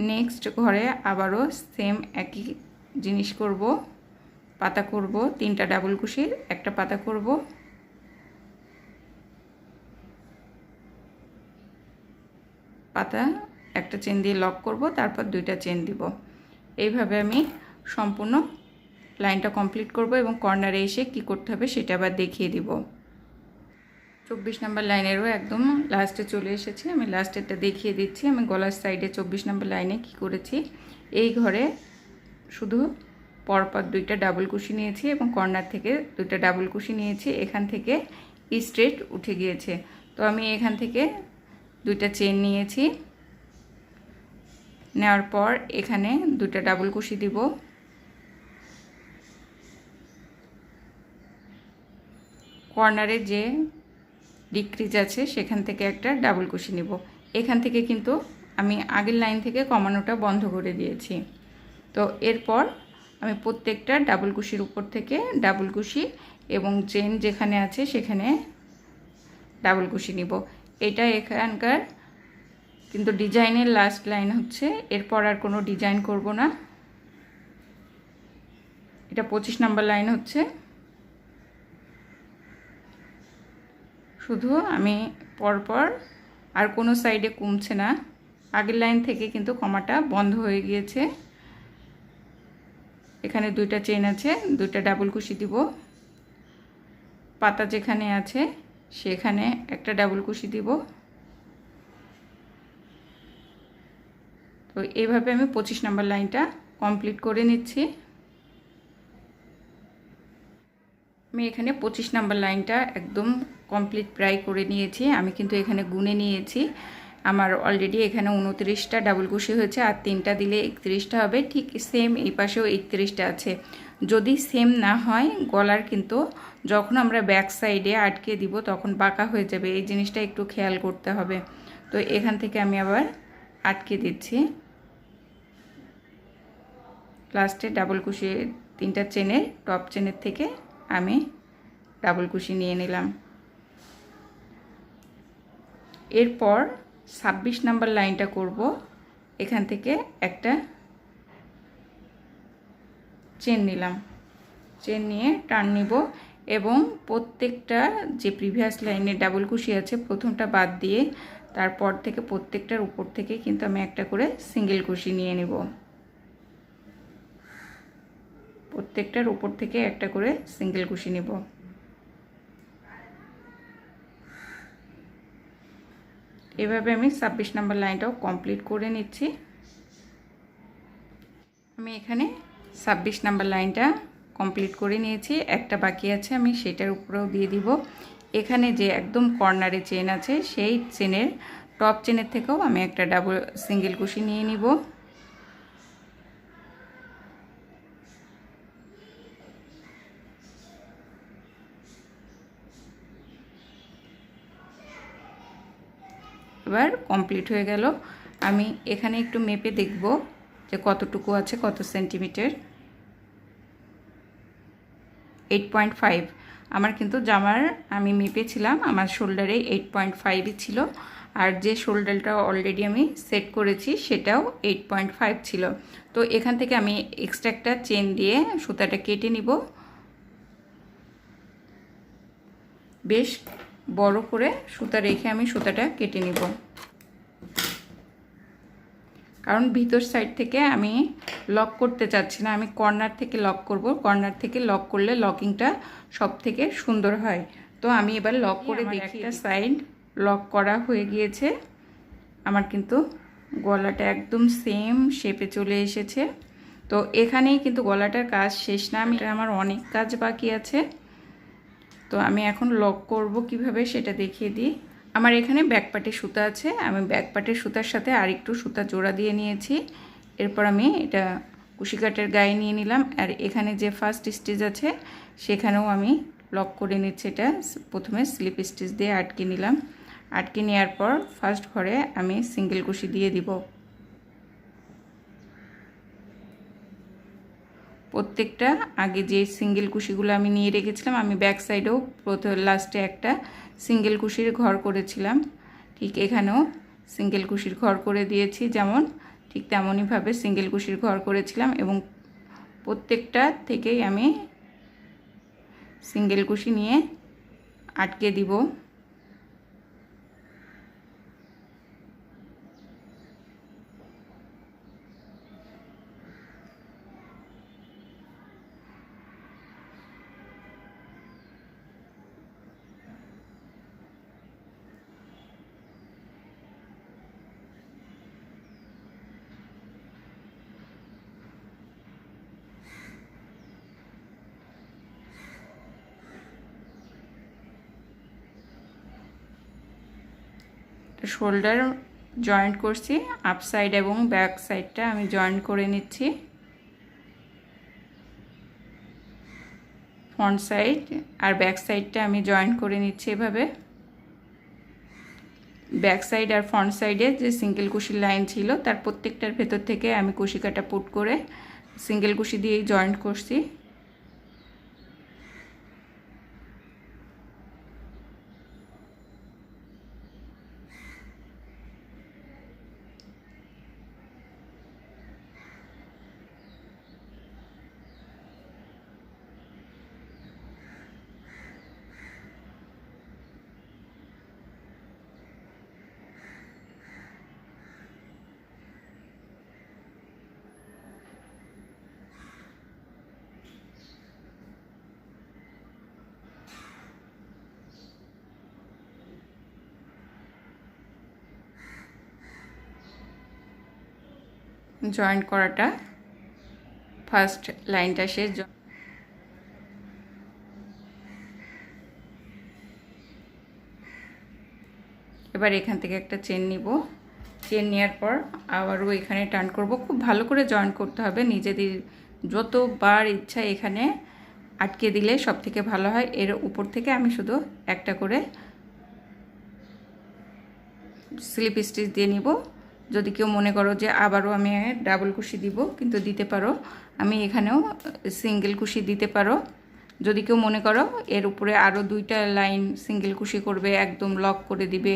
নেক্সট ঘরে আবারও সেম একই জিনিস করব। পাতা করব, 3টা ডাবল কুশির একটা পাতা করব, পাতা একটা চেন দিয়ে লক করব, তারপর 2টা চেন দিব। এইভাবে আমি সম্পূর্ণ লাইনটা কমপ্লিট করব এবং কর্নারে এসে কি করতে হবে সেটা আবার দেখিয়ে দিব। 24 নাম্বার লাইনেরও একদম লাস্টে চলে এসেছি, আমি লাস্টেরটা দেখিয়ে দিচ্ছি। আমি গলার সাইডে 24 নাম্বার লাইনে কি করেছি, এই ঘরে শুধু পরপর 2টা ডাবল কুশি নিয়েছি এবং কর্নার থেকে 2টা ডাবল কুশি নিয়েছি। এখান থেকে স্ট্রেট উঠে গিয়েছে, তো আমি এখান থেকে 2টা চেন নিয়েছি। নেওয়ার পর এখানে 2টা ডাবল কুশি দিব। কর্নারে যে ডিক্রিজ আছে সেখান থেকে একটা ডাবল কুশি নিব। এখান থেকে কিন্তু আমি আগের লাইন থেকে কমানোটা বন্ধ করে দিয়েছি। তো এরপর আমি প্রত্যেকটা ডাবল কুশির উপর থেকে ডাবল কুশি এবং চেন যেখানে আছে সেখানে ডাবল কুশি নিব। এটা এখানকার কিন্তু ডিজাইনের লাস্ট লাইন হচ্ছে, এরপর আর কোনো ডিজাইন করব না। এটা 25 নাম্বার লাইন হচ্ছে। শুধু আমি পরপর, আর কোনো সাইডে কমছে না, আগের লাইন থেকে কিন্তু কমাটা বন্ধ হয়ে গিয়েছে। এখানে 2টা চেন আছে, 2টা ডাবল কুশি দিব। পাতা যেখানে আছে সেখানে একটা ডাবল কুশি দিব। তো এইভাবে আমি 25 নাম্বার লাইনটা কমপ্লিট করে নিচ্ছি। আমি এখানে 25 নাম্বার লাইনটা একদম কমপ্লিট প্রায় করে নিয়েছি। আমি কিন্তু এখানে গুনে নিয়েছি, আমার অলরেডি এখানে 29টা ডাবল কুশি হয়েছে, আর 3টা দিলে 31টা হবে। ঠিক সেম এই পাশেও 31টা আছে। যদি সেম না হয়, গলার কিন্তু যখন আমরা ব্যাক সাইডে আটকে দিব তখন বাঁকা হয়ে যাবে, এই জিনিসটা একটু খেয়াল করতে হবে। তো এখান থেকে আমি আবার আটকে দিচ্ছি। লাস্টে ডাবল কুশি 3টা চেনের টপ চেনের থেকে আমি ডাবল কুশি নিয়ে নিলাম। এরপর 26 নাম্বার লাইনটা করব। এখান থেকে একটা চেন নিলাম, চেন নিয়ে টার্ন নিব এবং প্রত্যেকটা যে প্রিভিয়াস লাইনে ডাবল কুশি আছে প্রথমটা বাদ দিয়ে তারপর থেকে প্রত্যেকটার উপর থেকে কিন্তু আমি একটা করে সিঙ্গেল কুশি নিয়ে নেব। প্রত্যেকটার উপর থেকে একটা করে সিঙ্গেল কুশি নেব। এভাবে আমি 26 নাম্বার লাইনটাও কমপ্লিট করে নিচ্ছি। আমি এখানে 26 নাম্বার লাইনটা কমপ্লিট করে নিয়েছি, একটা বাকি আছে, আমি সেটার উপরেও দিয়ে দিব। এখানে যে একদম কর্নারে চেন আছে সেই চেনের টপ চেনের থেকেও আমি একটা ডাবল সিঙ্গেল কুশি নিয়ে নিব। এবার কমপ্লিট হয়ে গেল। আমি এখানে একটু মেপে দেখব যে কতটুকু আছে, কত সেন্টিমিটার। 8.5 আমার কিন্তু জামার আমি মেপেছিলাম, আমার শোল্ডারে 8.5ই ছিল, আর যে শোল্ডারটা অলরেডি আমি সেট করেছি সেটাও 8.5 ছিল। তো এখান থেকে আমি এক্সট্রা একটা চেন দিয়ে সুতাটা কেটে নিব, বেশ বড় করে সুতা রেখে আমি সুতাটা কেটে নিব, কারণ ভিতর সাইড থেকে আমি লক করতে চাচ্ছি না, আমি কর্নার থেকে লক করব। কর্নার থেকে লক করলে লকিংটা সব থেকে সুন্দর হয়। তো আমি এবার লক করে দেখি। একটা সাইড লক করা হয়ে গিয়েছে, আমার কিন্তু গলাটা একদম সেম শেপে চলে এসেছে। তো এখানেই কিন্তু গলাটার কাজ শেষ না, আমার অনেক কাজ বাকি আছে। তো আমি এখন লক করব কিভাবে সেটা দেখিয়ে দিই। আমার এখানে ব্যাকপার্টে সুতা আছে, আমি ব্যাকপার্টের সুতার সাথে আরেকটু সুতা জোড়া দিয়ে নিয়েছি। এরপর আমি এটা কুশিকাটের গায়ে নিয়ে নিলাম, আর এখানে যে ফার্স্ট স্টিচ আছে সেখানেও আমি লক করে নিচ্ছি। এটা প্রথমে স্লিপ স্টিচ দিয়ে আটকে নিলাম, আটকে নেওয়ার পর ফার্স্ট ঘরে আমি সিঙ্গেল কুশি দিয়ে দিব। প্রত্যেকটা আগে যে সিঙ্গেল কুশিগুলো আমি নিয়ে রেখেছিলাম, আমি ব্যাক সাইডেও প্রথম লাস্টে একটা সিঙ্গেল কুশির ঘর করেছিলাম, ঠিক এখানেও সিঙ্গেল কুশির ঘর করে দিয়েছি, যেমন ঠিক তেমনইভাবে সিঙ্গেল কুশির ঘর করেছিলাম, এবং প্রত্যেকটা থেকেই আমি সিঙ্গেল কুশি নিয়ে আটকে দিব। শোল্ডার জয়েন্ট করছি, আপ সাইড এবং ব্যাক সাইডটা আমি জয়েন্ট করে নিচ্ছি। ফ্রন্ট সাইড আর ব্যাক সাইডটা আমি জয়েন্ট করে নিচ্ছি এভাবে। ব্যাক সাইড আর ফ্রন্ট সাইডে যে সিঙ্গেল কুশির লাইন ছিল তার প্রত্যেকটার ভেতর থেকে আমি কুশি কাটা পুট করে সিঙ্গেল কুশি দিয়েই জয়েন্ট করছি। জয়েন্ট করাটা ফার্স্ট লাইনটা শেষ। এবার এখান থেকে একটা চেন নিব, চেন নেওয়ার পর আবারও এখানে টার্ন করব। খুব ভালো করে জয়েন করতে হবে, নিজেদের যতবার ইচ্ছা এখানে আটকে দিলে সব থেকে ভালো হয়। এর উপর থেকে আমি শুধু একটা করে স্লিপ স্টিচ দিয়ে নিব। যদি কেউ মনে করো যে আবারও আমি ডাবল কুশি দিব, কিন্তু দিতে পারো, আমি এখানেও সিঙ্গেল কুশি দিতে পারো। যদি কেউ মনে করো এর উপরে আরও দুইটা লাইন সিঙ্গেল কুশি করবে, একদম লক করে দিবে,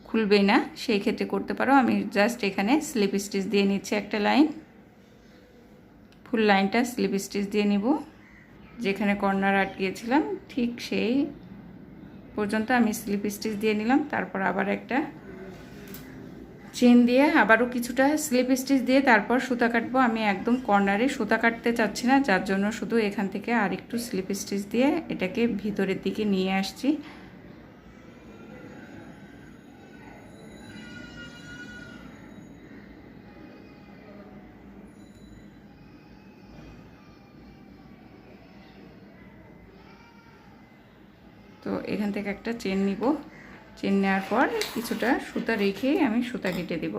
খুলবে না, সেই ক্ষেত্রে করতে পারো। আমি জাস্ট এখানে স্লিপ স্টিচ দিয়ে নিচ্ছি একটা লাইন, ফুল লাইনটা স্লিপ স্টিচ দিয়ে নিব। যেখানে কর্নার আটকিয়েছিলাম ঠিক সেই পর্যন্ত আমি স্লিপ স্টিচ দিয়ে নিলাম। তারপর আবার একটা চেন দিয়ে আবারও কিছুটা স্লিপ স্টিচ দিয়ে তারপর সুতা কাটবো। আমি একদম কর্নারে সুতা কাটতে চাচ্ছি না, যার জন্য শুধু এখান থেকে আরেকটু স্লিপ স্টিচ দিয়ে এটাকে ভিতরের দিকে নিয়ে আসছি। এখান থেকে একটা চেন নিব। চেন নেওয়ার পর কিছুটা সুতা রেখে আমি সুতা কেটে দেব।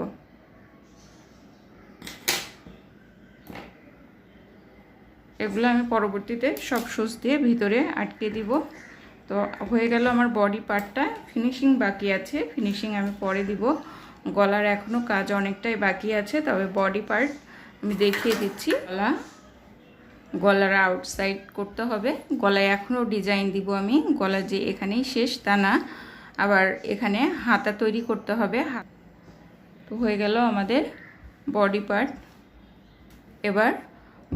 এগুলো আমি পরবর্তীতে সব সুচ দিয়ে ভিতরে আটকে দিব। তো হয়ে গেল আমার বডি পার্টটা। ফিনিশিং বাকি আছে, ফিনিশিং আমি পরে দিব। গলার এখনও কাজ অনেকটাই বাকি আছে, তবে বডি পার্ট আমি দেখিয়ে দিচ্ছি। গলার আউটসাইড করতে হবে। গলায় এখনও ডিজাইন দিব আমি। গলা যে এখানেই শেষ তা না, আবার এখানে হাতা তৈরি করতে হবে। তো হয়ে গেল আমাদের বডি পার্ট। এবার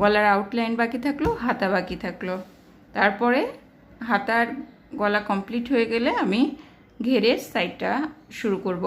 গলার আউটলাইন বাকি থাকলো, হাতা বাকি থাকলো। তারপরে হাতার গলা কমপ্লিট হয়ে গেলে আমি ঘেরের সাইডটা শুরু করব।